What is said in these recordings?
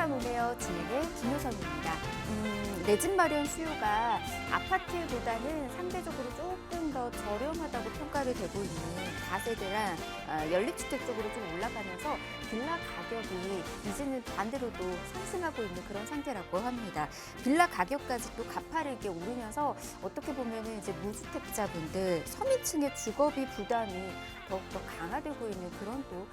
부동산 오네요 진행의 김효선입니다. 내 집 마련 수요가 아파트보다는 상대적으로 조금 더 저렴하다고 평가를 되고 있는 다세대랑 연립주택 쪽으로 좀 올라가면서 빌라 가격이 이제는 반대로 또 상승하고 있는 그런 상태라고 합니다. 빌라 가격까지 또 가파르게 오르면서 어떻게 보면은 이제 무주택자분들 서민층의 주거비 부담이 더욱더 강화되고 있는 그런 또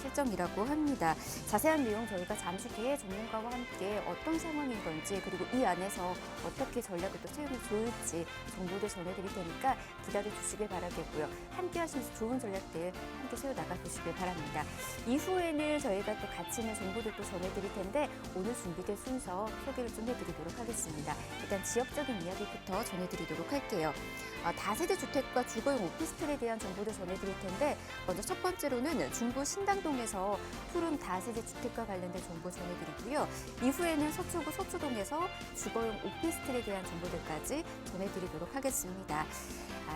실정이라고 합니다. 자세한 내용 저희가 잠시 뒤에 전문가와 함께 어떤 상황인 건지 그리고 이 안에서 어떻게 전략을 또 세우면 좋을지 정보를 전해드릴 테니까 기다려 주시길 바라겠고요. 함께 하시면서 좋은 전략들 함께 세워나가 보시길 바랍니다. 이후에는 저희가 또 가치 있는 정보들 또 전해드릴 텐데 오늘 준비된 순서 소개를 좀 해드리도록 하겠습니다. 일단 지역적인 이야기부터 전해드리도록 할게요. 다세대 주택과 주거용 오피스텔에 대한 정보를 전해드릴 텐데 먼저 첫 번째로는 중구 신당동에서 푸른 다세대 주택과 관련된 정보 전해드리고요. 이후에는 서초구 서초동에서 주거용 오피스텔에 대한 정보들까지 전해드리도록 하겠습니다.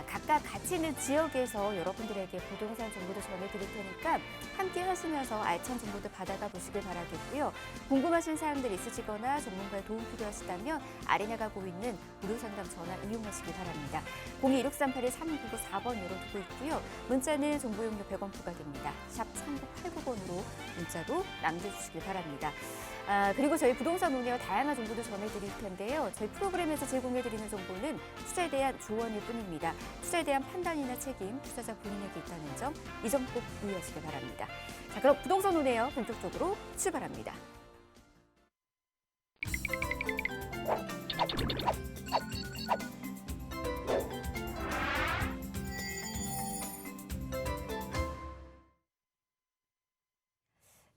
각각 가치 있는 지역에서 여러분들에게 부동산 정보도 전해드릴 테니까 함께 하시면서 알찬 정보도 받아가 보시길 바라겠고요. 궁금하신 사항들 있으시거나 전문가의 도움 필요하시다면 아래 나가고 있는 무료 상담 전화 이용하시길 바랍니다. 02-1638-3994번 열어두고 있고요. 문자는 정보용료 100원 부과됩니다. 샵 3989번으로 문자도 남겨주시길 바랍니다. 그리고 저희 부동산 오네요 다양한 정보도 전해드릴 텐데요. 저희 프로그램에서 제공해드리는 정보는 투자에 대한 조언일 뿐입니다. 투자에 대한 판단이나 책임, 투자자 본인에게 있다는 점, 이 점 꼭 유의하시길 바랍니다. 자, 그럼 부동산 오네요 본격적으로 출발합니다.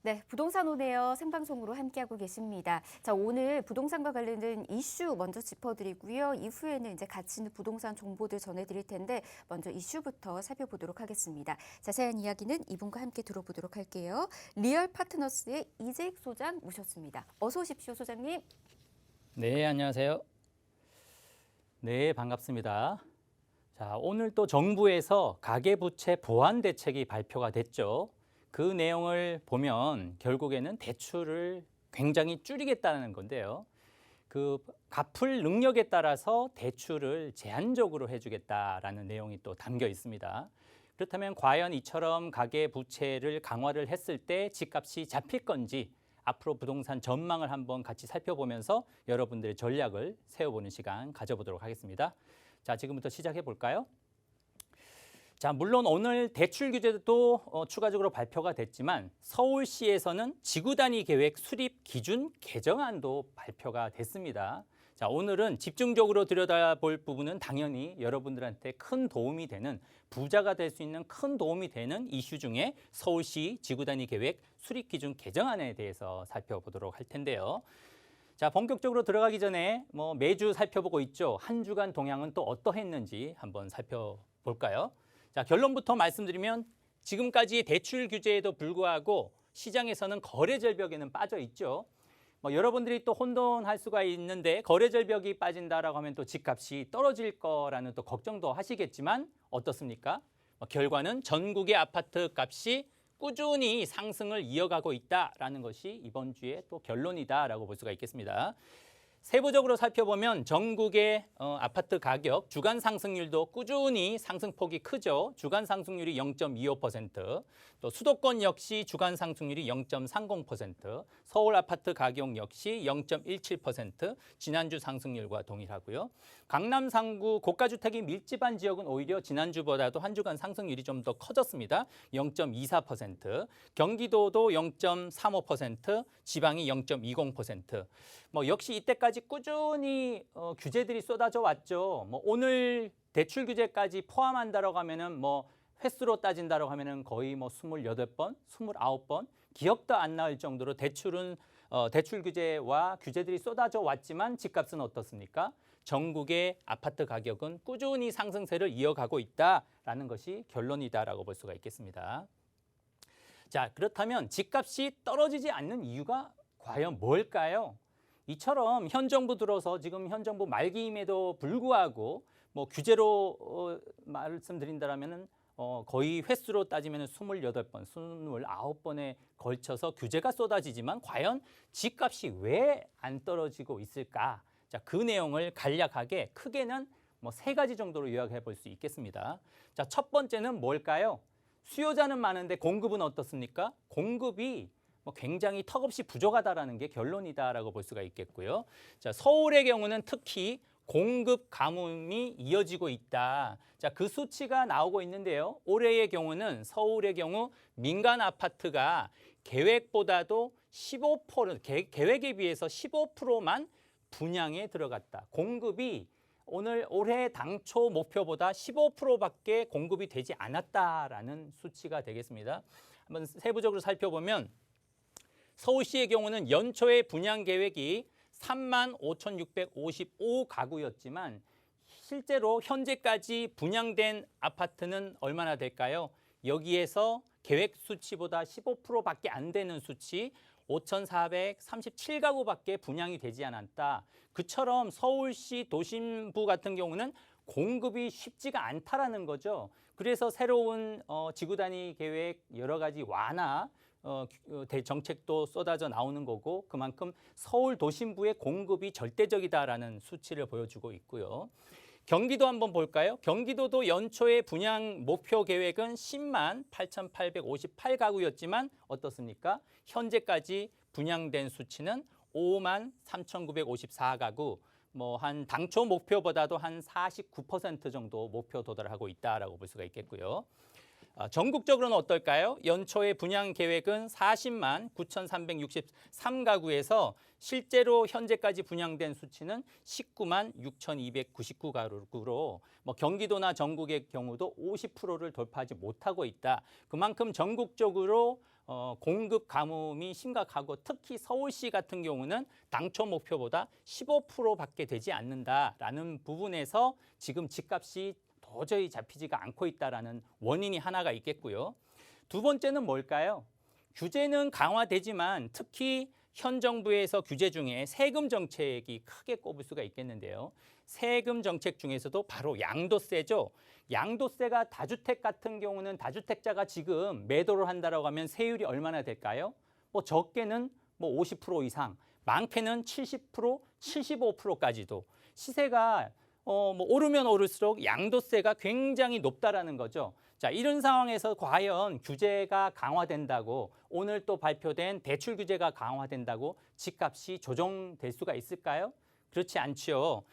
네, 부동산 오네요 생방송으로 함께하고 계십니다. 자, 오늘 부동산과 관련된 이슈 먼저 짚어드리고요. 이후에는 이제 가치 있는 부동산 정보들 전해드릴 텐데 먼저 이슈부터 살펴보도록 하겠습니다. 자세한 이야기는 이분과 함께 들어보도록 할게요. 리얼 파트너스의 이재익 소장 모셨습니다. 어서 오십시오, 소장님. 네, 안녕하세요. 네, 반갑습니다. 자, 오늘 또 정부에서 가계부채 보완 대책이 발표가 됐죠. 그 내용을 보면 결국에는 대출을 굉장히 줄이겠다는 건데요. 그 갚을 능력에 따라서 대출을 제한적으로 해주겠다라는 내용이 또 담겨 있습니다. 그렇다면 과연 이처럼 가계부채를 강화를 했을 때 집값이 잡힐 건지 앞으로 부동산 전망을 한번 같이 살펴보면서 여러분들의 전략을 세워보는 시간 가져보도록 하겠습니다. 자, 지금부터 시작해 볼까요? 자, 물론 오늘 대출 규제도 추가적으로 발표가 됐지만 서울시에서는 지구단위 계획 수립 기준 개정안도 발표가 됐습니다. 자, 오늘은 집중적으로 들여다볼 부분은 당연히 여러분들한테 큰 도움이 되는 부자가 될 수 있는 큰 도움이 되는 이슈 중에 서울시 지구단위 계획 수립 기준 개정안에 대해서 살펴보도록 할 텐데요. 자, 본격적으로 들어가기 전에 매주 살펴보고 있죠. 한 주간 동향은 또 어떠했는지 한번 살펴볼까요? 자, 결론부터 말씀드리면 지금까지의 대출 규제에도 불구하고 시장에서는 거래 절벽에는 빠져 있죠. 여러분들이 또 혼돈할 수가 있는데 거래 절벽이 빠진다라고 하면 또 집값이 떨어질 거라는 또 걱정도 하시겠지만 어떻습니까? 결과는 전국의 아파트 값이 꾸준히 상승을 이어가고 있다라는 것이 이번 주의 또 결론이다라고 볼 수가 있겠습니다. 세부적으로 살펴보면 전국의 아파트 가격 주간 상승률도 꾸준히 상승폭이 크죠. 주간 상승률이 0.25%, 또 수도권 역시 주간 상승률이 0.30%, 서울 아파트 가격 역시 0.17%, 지난주 상승률과 동일하고요. 강남 상구 고가주택이 밀집한 지역은 오히려 지난주보다도 한 주간 상승률이 좀 더 커졌습니다. 0.24%, 경기도도 0.35%, 지방이 0.20%. 역시 이때까지 꾸준히 규제들이 쏟아져 왔죠. 오늘 대출 규제까지 포함한다라고 하면은 횟수로 따진다라고 하면은 거의 28번, 29번 기억도 안 날 정도로 대출 규제와 규제들이 쏟아져 왔지만 집값은 어떻습니까? 전국의 아파트 가격은 꾸준히 상승세를 이어가고 있다라는 것이 결론이다라고 볼 수가 있겠습니다. 자, 그렇다면 집값이 떨어지지 않는 이유가 과연 뭘까요? 이처럼 현 정부 들어서 지금 현 정부 말기임에도 불구하고 규제로 말씀드린다면은 거의 횟수로 따지면 28번, 29번에 걸쳐서 규제가 쏟아지지만 과연 집값이 왜 안 떨어지고 있을까? 자, 그 내용을 간략하게 크게는 뭐 3가지 정도로 요약해 볼 수 있겠습니다. 자, 첫 번째는 뭘까요? 수요자는 많은데 공급은 어떻습니까? 공급이 굉장히 턱없이 부족하다라는 게 결론이다라고 볼 수가 있겠고요. 자, 서울의 경우는 특히 공급 가뭄이 이어지고 있다. 자, 그 수치가 나오고 있는데요. 올해의 경우는 서울의 경우 민간 아파트가 계획보다도 15%, 계획에 비해서 15%만 분양에 들어갔다. 공급이 올해 당초 목표보다 15%밖에 공급이 되지 않았다라는 수치가 되겠습니다. 한번 세부적으로 살펴보면 서울시의 경우는 연초에 분양 계획이 35,655가구였지만 실제로 현재까지 분양된 아파트는 얼마나 될까요? 여기에서 계획 수치보다 15%밖에 안 되는 수치 5,437가구밖에 분양이 되지 않았다. 그처럼 서울시 도심부 같은 경우는 공급이 쉽지가 않다라는 거죠. 그래서 새로운 지구단위 계획 여러 가지 완화 대정책도 쏟아져 나오는 거고 그만큼 서울 도심부의 공급이 절대적이다라는 수치를 보여주고 있고요. 경기도 한번 볼까요? 경기도도 연초에 분양 목표 계획은 10만 8,858가구였지만 어떻습니까? 현재까지 분양된 수치는 5만 3,954가구. 한 당초 목표보다도 한 49% 정도 목표 도달하고 있다라고 볼 수가 있겠고요. 전국적으로는 어떨까요? 연초에 분양 계획은 40만 9,363가구에서 실제로 현재까지 분양된 수치는 19만 6,299가구로 경기도나 전국의 경우도 50%를 돌파하지 못하고 있다. 그만큼 전국적으로 공급 가뭄이 심각하고 특히 서울시 같은 경우는 당초 목표보다 15%밖에 되지 않는다라는 부분에서 지금 집값이 도저히 잡히지가 않고 있다라는 원인이 하나가 있겠고요. 두 번째는 뭘까요? 규제는 강화되지만 특히 현 정부에서 규제 중에 세금 정책이 크게 꼽을 수가 있겠는데요. 세금 정책 중에서도 바로 양도세죠. 양도세가 다주택 같은 경우는 다주택자가 지금 매도를 한다라고 하면 세율이 얼마나 될까요? 적게는 50% 이상, 많게는 70%, 75%까지도 시세가 오르면 오를수록 양도세가 굉장히 높다라는 거죠. 자, 이런 상황에서 과연 규제가 강화된다고 오늘 또 발표된 대출 규제가 강화된다고 집값이 조정될 수가 있을까요? 그렇지 않죠.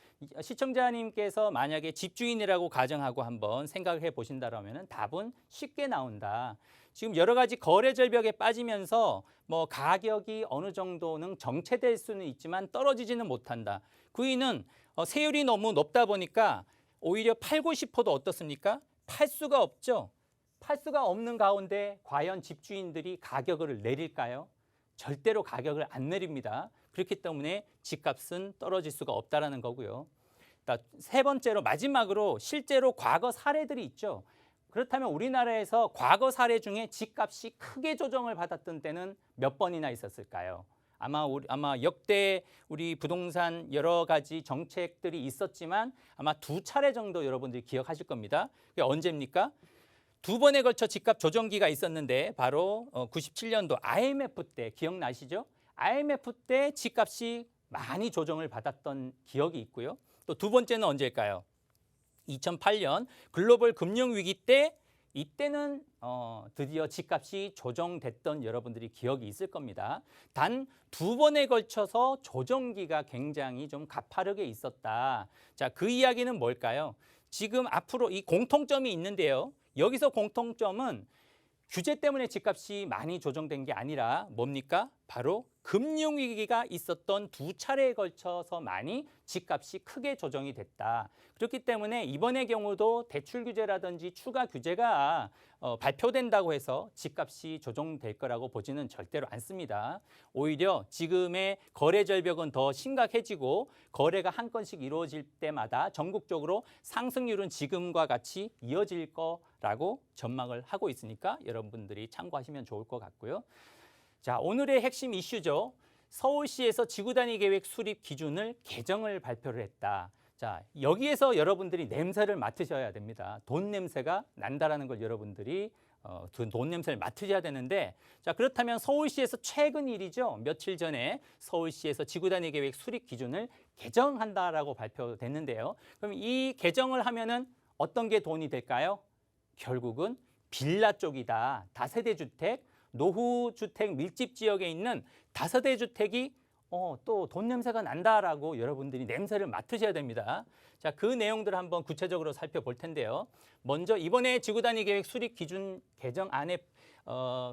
시청자님께서 만약에 집주인이라고 가정하고 한번 생각해 보신다면 답은 쉽게 나온다. 지금 여러 가지 거래 절벽에 빠지면서 가격이 어느 정도는 정체될 수는 있지만 떨어지지는 못한다. 그 이유는 세율이 너무 높다 보니까 오히려 팔고 싶어도 어떻습니까? 팔 수가 없죠. 팔 수가 없는 가운데 과연 집주인들이 가격을 내릴까요? 절대로 가격을 안 내립니다. 그렇기 때문에 집값은 떨어질 수가 없다라는 거고요. 세 번째로 마지막으로 실제로 과거 사례들이 있죠. 그렇다면 우리나라에서 과거 사례 중에 집값이 크게 조정을 받았던 때는 몇 번이나 있었을까요? 아마 역대 우리 부동산 여러 가지 정책들이 있었지만 아마 2차례 정도 여러분들이 기억하실 겁니다. 그게 언제입니까? 2번에 걸쳐 집값 조정기가 있었는데 바로 97년도 IMF 때 기억나시죠? IMF 때 집값이 많이 조정을 받았던 기억이 있고요. 또 두 번째는 언제일까요? 2008년 글로벌 금융위기 때 이때는 드디어 집값이 조정됐던 여러분들이 기억이 있을 겁니다. 단 2번에 걸쳐서 조정기가 굉장히 좀 가파르게 있었다. 자, 그 이야기는 뭘까요? 지금 앞으로 이 공통점이 있는데요. 여기서 공통점은 규제 때문에 집값이 많이 조정된 게 아니라 뭡니까? 바로 금융위기가 있었던 2차례에 걸쳐서 많이 집값이 크게 조정이 됐다. 그렇기 때문에 이번의 경우도 대출 규제라든지 추가 규제가 발표된다고 해서 집값이 조정될 거라고 보지는 절대로 않습니다. 오히려 지금의 거래 절벽은 더 심각해지고 거래가 한 건씩 이루어질 때마다 전국적으로 상승률은 지금과 같이 이어질 거라고 전망을 하고 있으니까 여러분들이 참고하시면 좋을 것 같고요. 자, 오늘의 핵심 이슈죠. 서울시에서 지구단위 계획 수립 기준을 개정을 발표를 했다. 자, 여기에서 여러분들이 냄새를 맡으셔야 됩니다. 돈 냄새가 난다라는 걸 여러분들이 돈 냄새를 맡으셔야 되는데, 자, 그렇다면 서울시에서 최근 일이죠. 며칠 전에 서울시에서 지구단위 계획 수립 기준을 개정한다라고 발표됐는데요. 그럼 이 개정을 하면은 어떤 게 돈이 될까요? 결국은 빌라 쪽이다. 다세대 주택, 노후 주택 밀집 지역에 있는 다세대 주택이 또 돈 냄새가 난다라고 여러분들이 냄새를 맡으셔야 됩니다. 자, 그 내용들을 한번 구체적으로 살펴볼 텐데요. 먼저 이번에 지구단위 계획 수립 기준 개정안에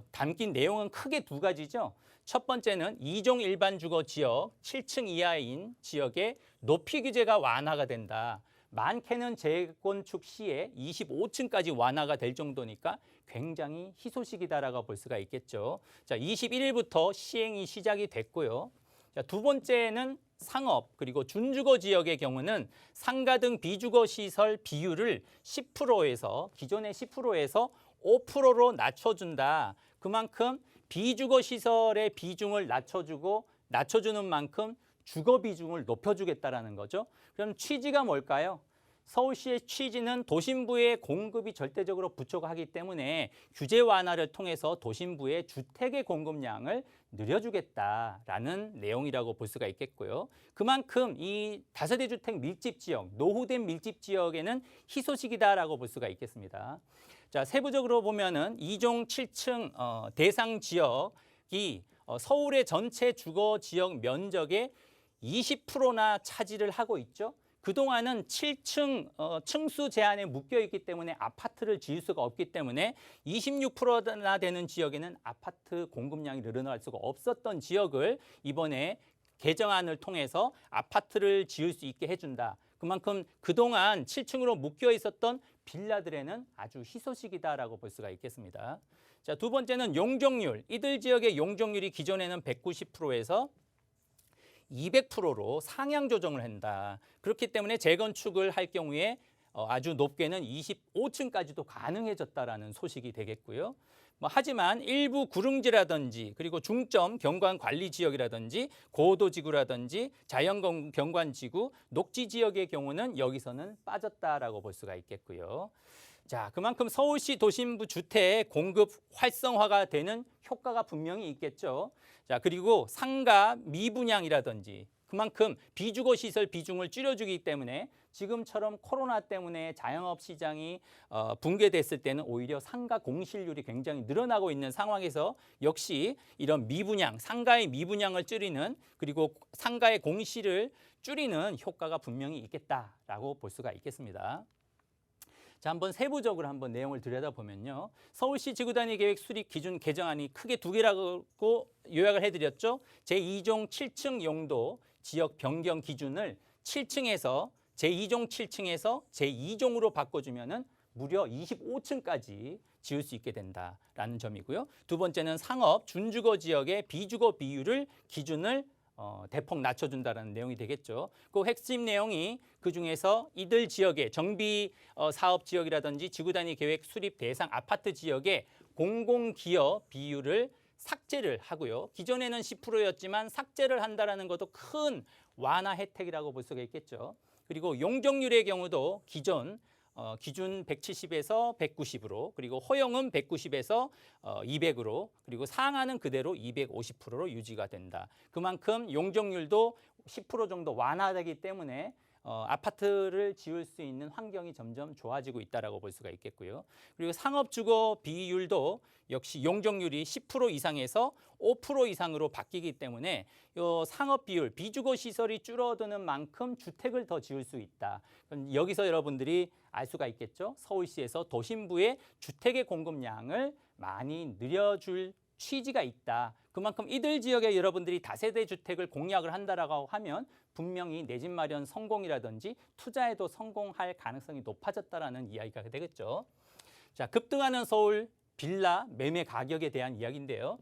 담긴 내용은 크게 두 가지죠. 첫 번째는 2종 일반 주거 지역 7층 이하인 지역의 높이 규제가 완화가 된다. 많게는 재건축 시에 25층까지 완화가 될 정도니까 굉장히 희소식이다라고 볼 수가 있겠죠. 자, 21일부터 시행이 시작이 됐고요. 자, 두 번째는 상업 그리고 준주거 지역의 경우는 상가 등 비주거 시설 비율을 10%에서 기존의 10%에서 5%로 낮춰준다. 그만큼 비주거 시설의 비중을 낮춰주는 만큼 주거 비중을 높여주겠다라는 거죠. 그럼 취지가 뭘까요? 서울시의 취지는 도심부의 공급이 절대적으로 부족하기 때문에 규제 완화를 통해서 도심부의 주택의 공급량을 늘려주겠다라는 내용이라고 볼 수가 있겠고요. 그만큼 이 다세대 주택 밀집 지역, 노후된 밀집 지역에는 희소식이다라고 볼 수가 있겠습니다. 자, 세부적으로 보면은 2종 7층 대상 지역이 서울의 전체 주거 지역 면적의 20%나 차지를 하고 있죠. 그동안은 7층 층수 제한에 묶여 있기 때문에 아파트를 지을 수가 없기 때문에 26%나 되는 지역에는 아파트 공급량이 늘어날 수가 없었던 지역을 이번에 개정안을 통해서 아파트를 지을 수 있게 해준다. 그만큼 그동안 7층으로 묶여 있었던 빌라들에는 아주 희소식이다라고 볼 수가 있겠습니다. 자, 두 번째는 용적률. 이들 지역의 용적률이 기존에는 190%에서 200%로 상향 조정을 한다. 그렇기 때문에 재건축을 할 경우에 아주 높게는 25층까지도 가능해졌다라는 소식이 되겠고요. 하지만 일부 구릉지라든지 그리고 중점 경관 관리 지역이라든지 고도지구라든지 자연 경관 지구, 녹지 지역의 경우는 여기서는 빠졌다라고 볼 수가 있겠고요. 자, 그만큼 서울시 도심부 주택 공급 활성화가 되는 효과가 분명히 있겠죠. 자, 그리고 상가 미분양이라든지 그만큼 비주거 시설 비중을 줄여주기 때문에 지금처럼 코로나 때문에 자영업 시장이 붕괴됐을 때는 오히려 상가 공실률이 굉장히 늘어나고 있는 상황에서 역시 이런 미분양, 상가의 미분양을 줄이는 그리고 상가의 공실을 줄이는 효과가 분명히 있겠다라고 볼 수가 있겠습니다. 자, 한번 세부적으로 한번 내용을 들여다보면요. 서울시 지구단위 계획 수립 기준 개정안이 크게 두 개라고 요약을 해드렸죠. 제2종 7층 용도 지역 변경 기준을 7층에서 제2종 7층에서 제2종으로 바꿔주면은 무려 25층까지 지을 수 있게 된다라는 점이고요. 두 번째는 상업 준주거 지역의 비주거 비율을 기준을 대폭 낮춰준다는 내용이 되겠죠. 그 핵심 내용이 그중에서 이들 지역의 정비 사업 지역이라든지 지구단위 계획 수립 대상 아파트 지역의 공공기여 비율을 삭제를 하고요. 기존에는 10%였지만 삭제를 한다는 것도 큰 완화 혜택이라고 볼 수가 있겠죠. 그리고 용적률의 경우도 기존 기준 170에서 190으로 그리고 허용은 190에서 200으로 그리고 상한은 그대로 250%로 유지가 된다. 그만큼 용적률도 10% 정도 완화되기 때문에 아파트를 지을 수 있는 환경이 점점 좋아지고 있다라고 볼 수가 있겠고요. 그리고 상업주거 비율도 역시 용적률이 10% 이상에서 5% 이상으로 바뀌기 때문에 이 상업 비율, 비주거 시설이 줄어드는 만큼 주택을 더 지을 수 있다. 그럼 여기서 여러분들이 알 수가 있겠죠. 서울시에서 도심부의 주택의 공급량을 많이 늘려줄 취지가 있다. 그만큼 이들 지역에 여러분들이 다세대 주택을 공약을 한다라고 하면 분명히 내 집 마련 성공이라든지 투자에도 성공할 가능성이 높아졌다라는 이야기가 되겠죠. 자, 급등하는 서울 빌라 매매 가격에 대한 이야기인데요.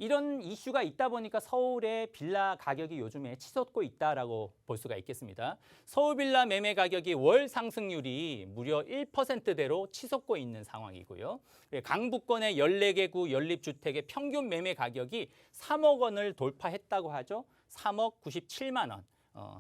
이런 이슈가 있다 보니까 서울의 빌라 가격이 요즘에 치솟고 있다라고 볼 수가 있겠습니다. 서울 빌라 매매 가격이 월 상승률이 무려 1%대로 치솟고 있는 상황이고요. 강북권의 14개구 연립주택의 평균 매매 가격이 3억 원을 돌파했다고 하죠. 3억 97만 원.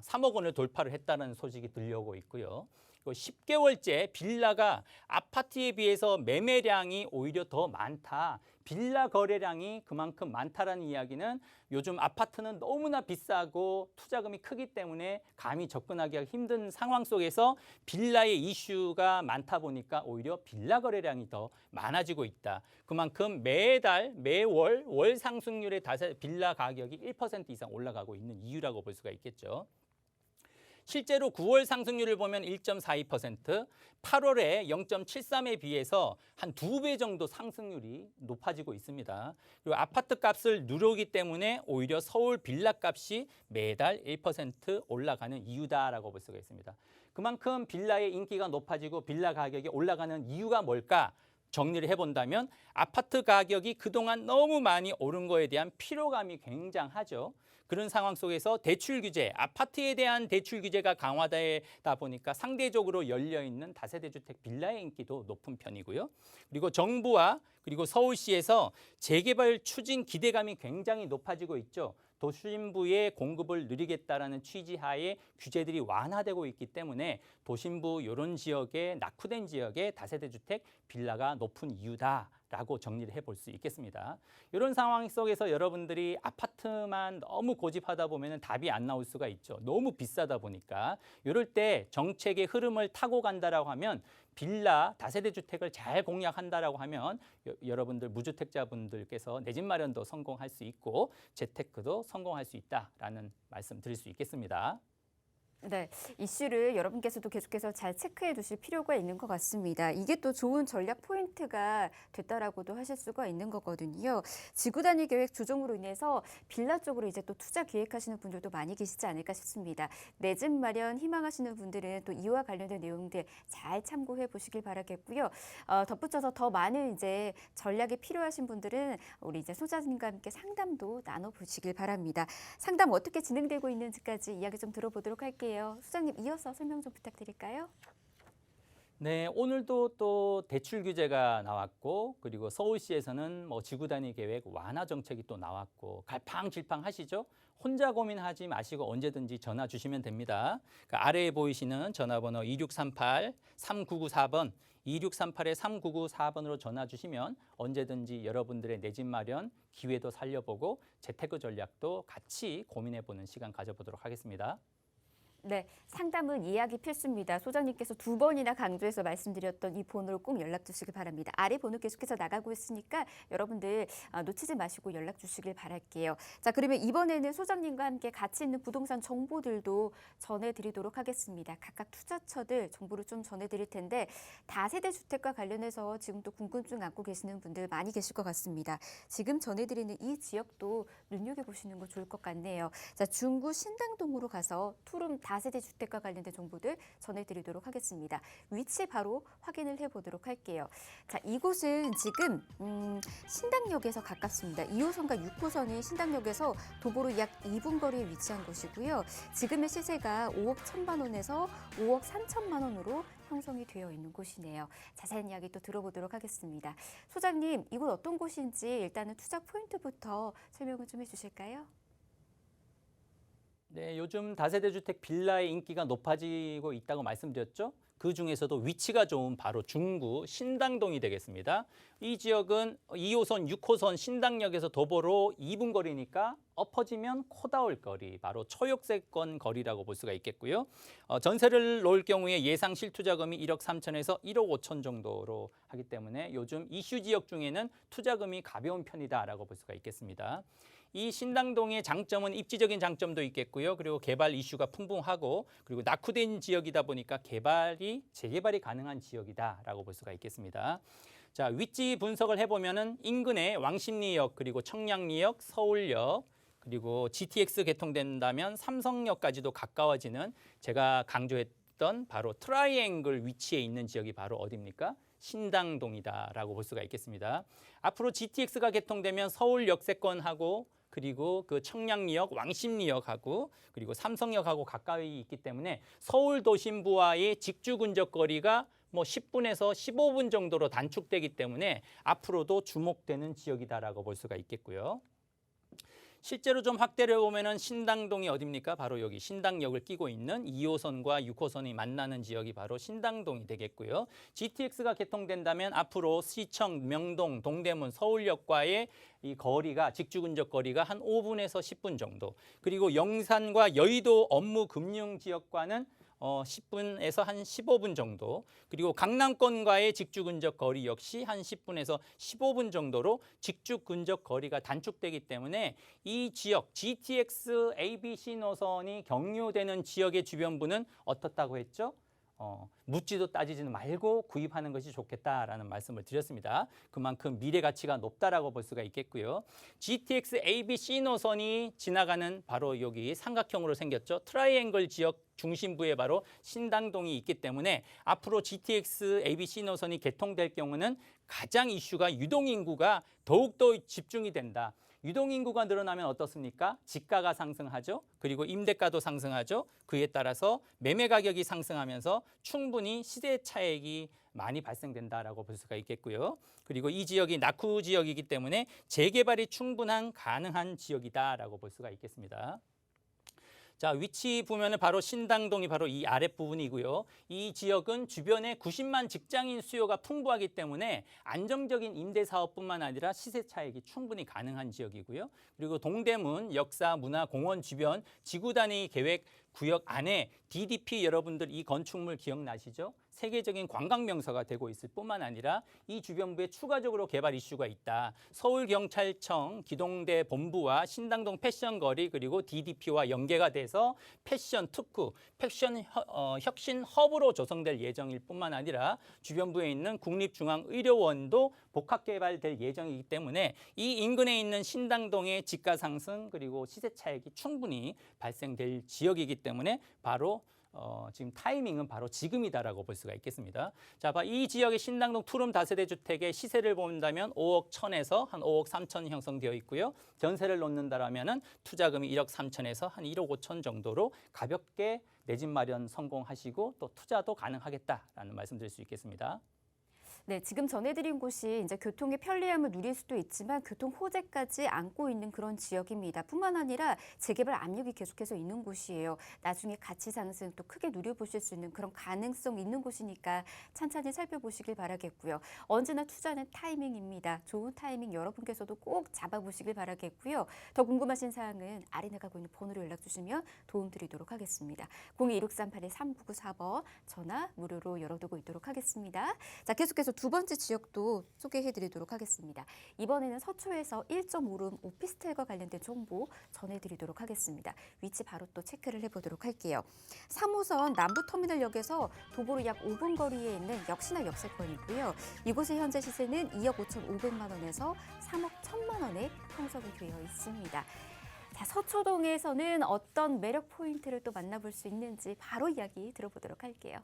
3억 원을 돌파를 했다는 소식이 들려오고 있고요. 그리고 10개월째 빌라가 아파트에 비해서 매매량이 오히려 더 많다. 빌라 거래량이 그만큼 많다라는 이야기는 요즘 아파트는 너무나 비싸고 투자금이 크기 때문에 감히 접근하기가 힘든 상황 속에서 빌라의 이슈가 많다 보니까 오히려 빌라 거래량이 더 많아지고 있다. 그만큼 매달, 매월, 월 상승률의 빌라 가격이 1% 이상 올라가고 있는 이유라고 볼 수가 있겠죠. 실제로 9월 상승률을 보면 1.42%, 8월에 0.73에 비해서 한 2배 정도 상승률이 높아지고 있습니다. 그리고 아파트 값을 누르기 때문에 오히려 서울 빌라 값이 매달 1% 올라가는 이유다라고 볼 수가 있습니다. 그만큼 빌라의 인기가 높아지고 빌라 가격이 올라가는 이유가 뭘까? 정리를 해본다면 아파트 가격이 그동안 너무 많이 오른 거에 대한 피로감이 굉장하죠. 그런 상황 속에서 대출 규제, 아파트에 대한 대출 규제가 강화되다 보니까 상대적으로 열려있는 다세대 주택 빌라의 인기도 높은 편이고요. 그리고 정부와 그리고 서울시에서 재개발 추진 기대감이 굉장히 높아지고 있죠. 도심부의 공급을 늘리겠다라는 취지하에 규제들이 완화되고 있기 때문에 도심부 이런 지역에 낙후된 지역에 다세대 주택 빌라가 높은 이유다라고 정리를 해볼 수 있겠습니다. 이런 상황 속에서 여러분들이 아파트만 너무 고집하다 보면 답이 안 나올 수가 있죠. 너무 비싸다 보니까. 이럴 때 정책의 흐름을 타고 간다라고 하면 빌라, 다세대 주택을 잘 공략한다라고 하면 여러분들 무주택자분들께서 내 집 마련도 성공할 수 있고 재테크도 성공할 수 있다라는 말씀 드릴 수 있겠습니다. 네, 이슈를 여러분께서도 계속해서 잘 체크해 두실 필요가 있는 것 같습니다. 이게 또 좋은 전략 포인트가 됐다라고도 하실 수가 있는 거거든요. 지구 단위 계획 조정으로 인해서 빌라 쪽으로 이제 또 투자 계획하시는 분들도 많이 계시지 않을까 싶습니다. 내 집 마련 희망하시는 분들은 또 이와 관련된 내용들 잘 참고해 보시길 바라겠고요. 덧붙여서 더 많은 이제 전략이 필요하신 분들은 우리 이제 소장님과 함께 상담도 나눠 보시길 바랍니다. 상담 어떻게 진행되고 있는지까지 이야기 좀 들어보도록 할게요. 수장님 이어서 설명 좀 부탁드릴까요? 네, 오늘도 또 대출 규제가 나왔고 그리고 서울시에서는 뭐 지구 단위 계획 완화 정책이 또 나왔고 갈팡질팡 하시죠? 혼자 고민하지 마시고 언제든지 전화 주시면 됩니다. 아래에 보이시는 전화번호 2638-3994번 2638-3994번으로 전화 주시면 언제든지 여러분들의 내 집 마련 기회도 살려보고 재테크 전략도 같이 고민해보는 시간 가져보도록 하겠습니다. 네, 상담은 이야기 필수입니다. 소장님께서 2번이나 강조해서 말씀드렸던 이 번호로 꼭 연락 주시길 바랍니다. 아래 번호 계속해서 나가고 있으니까 여러분들 놓치지 마시고 연락 주시길 바랄게요. 자, 그러면 이번에는 소장님과 함께 가치 있는 부동산 정보들도 전해드리도록 하겠습니다. 각각 투자처들 정보를 좀 전해드릴 텐데 다세대 주택과 관련해서 지금 또 궁금증 안고 계시는 분들 많이 계실 것 같습니다. 지금 전해드리는 이 지역도 눈여겨보시는 거 좋을 것 같네요. 자, 중구 신당동으로 가서 투룸 다세대 주택과 관련된 정보들 전해드리도록 하겠습니다. 위치 바로 확인을 해보도록 할게요. 자, 이곳은 지금 신당역에서 가깝습니다. 2호선과 6호선이 신당역에서 도보로 약 2분 거리에 위치한 곳이고요. 지금의 시세가 5억 1천만 원에서 5억 3천만 원으로 형성이 되어 있는 곳이네요. 자세한 이야기 또 들어보도록 하겠습니다. 소장님, 이곳 어떤 곳인지 일단은 투자 포인트부터 설명을 좀 해주실까요? 네, 요즘 다세대 주택 빌라의 인기가 높아지고 있다고 말씀드렸죠. 그 중에서도 위치가 좋은 바로 중구 신당동이 되겠습니다. 이 지역은 2호선, 6호선 신당역에서 도보로 2분 거리니까 엎어지면 코다올 거리, 바로 초역세권 거리라고 볼 수가 있겠고요. 전세를 놓을 경우에 예상 실투자금이 1억 3천에서 1억 5천 정도로 하기 때문에 요즘 이슈 지역 중에는 투자금이 가벼운 편이다라고 볼 수가 있겠습니다. 이 신당동의 장점은 입지적인 장점도 있겠고요. 그리고 개발 이슈가 풍부하고 그리고 낙후된 지역이다 보니까 재개발이 가능한 지역이다라고 볼 수가 있겠습니다. 자, 위치 분석을 해보면은 인근에 왕십리역 그리고 청량리역, 서울역 그리고 GTX 개통된다면 삼성역까지도 가까워지는 제가 강조했던 바로 트라이앵글 위치에 있는 지역이 바로 어디입니까? 신당동이다라고 볼 수가 있겠습니다. 앞으로 GTX가 개통되면 서울 역세권하고 그리고 그 청량리역, 왕십리역하고 그리고 삼성역하고 가까이 있기 때문에 서울 도심부와의 직주 근접 거리가 뭐 10분에서 15분 정도로 단축되기 때문에 앞으로도 주목되는 지역이다라고 볼 수가 있겠고요. 실제로 좀 확대를 해보면은 신당동이 어디입니까? 바로 여기 신당역을 끼고 있는 2호선과 6호선이 만나는 지역이 바로 신당동이 되겠고요. GTX가 개통된다면 앞으로 시청, 명동, 동대문, 서울역과의 이 거리가 직주 근접 거리가 한 5분에서 10분 정도. 그리고 영산과 여의도 업무 금융 지역과는 10분에서 한 15분 정도. 그리고 강남권과의 직주 근접 거리 역시 한 10분에서 15분 정도로 직주 근접 거리가 단축되기 때문에 이 지역 GTX ABC 노선이 경유되는 지역의 주변부는 어떻다고 했죠? 묻지도 따지지는 말고 구입하는 것이 좋겠다라는 말씀을 드렸습니다. 그만큼 미래 가치가 높다라고 볼 수가 있겠고요. GTX ABC 노선이 지나가는 바로 여기 삼각형으로 생겼죠. 트라이앵글 지역 중심부에 바로 신당동이 있기 때문에 앞으로 GTX ABC 노선이 개통될 경우는 가장 이슈가 유동인구가 더욱더 집중이 된다. 유동인구가 늘어나면 어떻습니까? 지가가 상승하죠. 그리고 임대가도 상승하죠. 그에 따라서 매매 가격이 상승하면서 충분히 시세 차익이 많이 발생된다라고 볼 수가 있겠고요. 그리고 이 지역이 낙후 지역이기 때문에 재개발이 충분한 가능한 지역이다라고 볼 수가 있겠습니다. 자, 위치 보면은 바로 신당동이 바로 이 아랫부분이고요. 이 지역은 주변에 90만 직장인 수요가 풍부하기 때문에 안정적인 임대 사업뿐만 아니라 시세 차익이 충분히 가능한 지역이고요. 그리고 동대문 역사 문화 공원 주변 지구 단위 계획 구역 안에 DDP 여러분들 이 건축물 기억나시죠? 세계적인 관광 명소가 되고 있을 뿐만 아니라 이 주변부에 추가적으로 개발 이슈가 있다. 서울경찰청 기동대 본부와 신당동 패션거리 그리고 DDP와 연계가 돼서 패션 특구, 패션 혁신 허브로 조성될 예정일 뿐만 아니라 주변부에 있는 국립중앙의료원도 복합 개발될 예정이기 때문에 이 인근에 있는 신당동의 지가 상승 그리고 시세 차익이 충분히 발생될 지역이기 때문에 바로 지금 타이밍은 바로 지금이다라고 볼 수가 있겠습니다. 자, 이 지역의 신당동 투룸 다세대 주택의 시세를 본다면 5억 1천에서 한 5억 3천 형성되어 있고요. 전세를 놓는다라면은 투자금이 1억 3천에서 한 1억 5천 정도로 가볍게 내 집 마련 성공하시고 또 투자도 가능하겠다라는 말씀드릴 수 있겠습니다. 네, 지금 전해드린 곳이 이제 교통의 편리함을 누릴 수도 있지만 교통 호재까지 안고 있는 그런 지역입니다. 뿐만 아니라 재개발 압력이 계속해서 있는 곳이에요. 나중에 가치 상승 또 크게 누려보실 수 있는 그런 가능성 있는 곳이니까 찬찬히 살펴보시길 바라겠고요. 언제나 투자는 타이밍입니다. 좋은 타이밍 여러분께서도 꼭 잡아보시길 바라겠고요. 더 궁금하신 사항은 아래 나가고 있는 번호로 연락 주시면 도움 드리도록 하겠습니다. 02-1638-3994번 전화 무료로 열어두고 있도록 하겠습니다. 자, 계속해서 두 번째 지역도 소개해드리도록 하겠습니다. 이번에는 서초에서 1.5룸 오피스텔과 관련된 정보 전해드리도록 하겠습니다. 위치 바로 또 체크를 해보도록 할게요. 3호선 남부터미널역에서 도보로 약 5분 거리에 있는 역시나 역세권이고요. 이곳의 현재 시세는 2억 5,500만 원에서 3억 1,000만 원에 형성이 되어 있습니다. 자, 서초동에서는 어떤 매력 포인트를 또 만나볼 수 있는지 바로 이야기 들어보도록 할게요.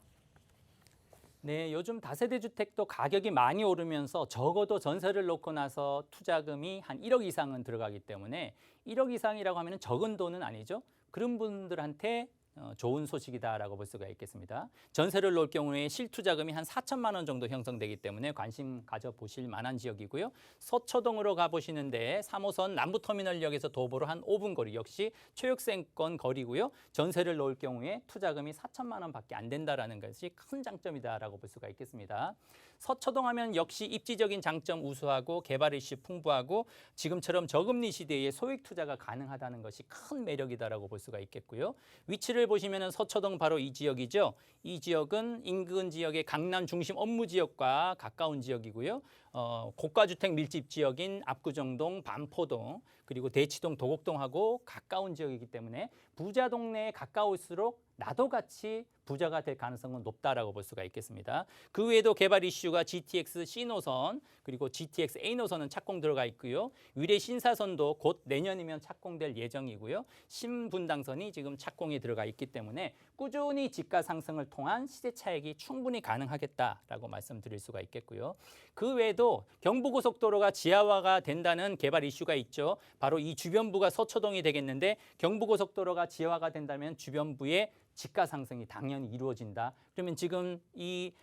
네, 요즘 다세대 주택도 가격이 많이 오르면서 적어도 전세를 놓고 나서 투자금이 한 1억 이상은 들어가기 때문에 1억 이상이라고 하면 적은 돈은 아니죠. 그런 분들한테 좋은 소식이다라고 볼 수가 있겠습니다. 전세를 놓을 경우에 실투자금이 한 4천만 원 정도 형성되기 때문에 관심 가져보실 만한 지역이고요. 서초동으로 가보시는데 3호선 남부터미널역에서 도보로 한 5분 거리 역시 초역세권 거리고요. 전세를 놓을 경우에 투자금이 4천만 원밖에 안 된다라는 것이 큰 장점이다라고 볼 수가 있겠습니다. 서초동 하면 역시 입지적인 장점 우수하고 개발 이슈 풍부하고 지금처럼 저금리 시대에 소액 투자가 가능하다는 것이 큰 매력이다라고 볼 수가 있겠고요. 위치를 보시면은 서초동 바로 이 지역이죠. 이 지역은 인근 지역의 강남 중심 업무 지역과 가까운 지역이고요. 고가주택 밀집 지역인 압구정동, 반포동, 그리고 대치동, 도곡동하고 가까운 지역이기 때문에 부자 동네에 가까울수록 나도 같이 부자가 될 가능성은 높다라고 볼 수가 있겠습니다. 그 외에도 개발 이슈가 GTX C노선 그리고 GTX A노선은 착공 들어가 있고요. 위례 신사선도 곧 내년이면 착공될 예정이고요. 신분당선이 지금 착공이 들어가 있기 때문에 꾸준히 지가 상승을 통한 시세 차익이 충분히 가능하겠다라고 말씀드릴 수가 있겠고요. 그 외에도 경부고속도로가 지하화가 된다는 개발 이슈가 있죠. 바로 이 주변부가 서초동이 되겠는데 경부고속도로가 지하화가 된다면 주변부에 지가 상승이 당연히 이루어진다. 그러면 지금 이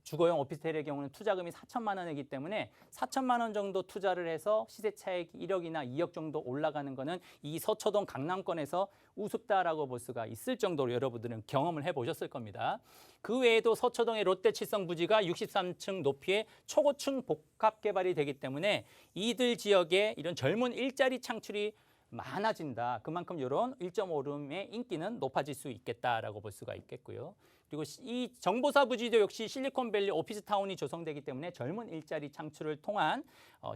주거용 오피스텔의 경우는 투자금이 4천만 원이기 때문에 4천만 원 정도 투자를 해서 시세 차익 1억이나 2억 정도 올라가는 거는 이 서초동 강남권에서 우습다라고 볼 수가 있을 정도로 여러분들은 경험을 해보셨을 겁니다. 그 외에도 서초동의 롯데칠성 부지가 63층 높이의 초고층 복합 개발이 되기 때문에 이들 지역에 이런 젊은 일자리 창출이 많아진다. 그만큼 이런 1.5룸의 인기는 높아질 수 있겠다라고 볼 수가 있겠고요. 그리고 이 정보사 부지도 역시 실리콘밸리 오피스타운이 조성되기 때문에 젊은 일자리 창출을 통한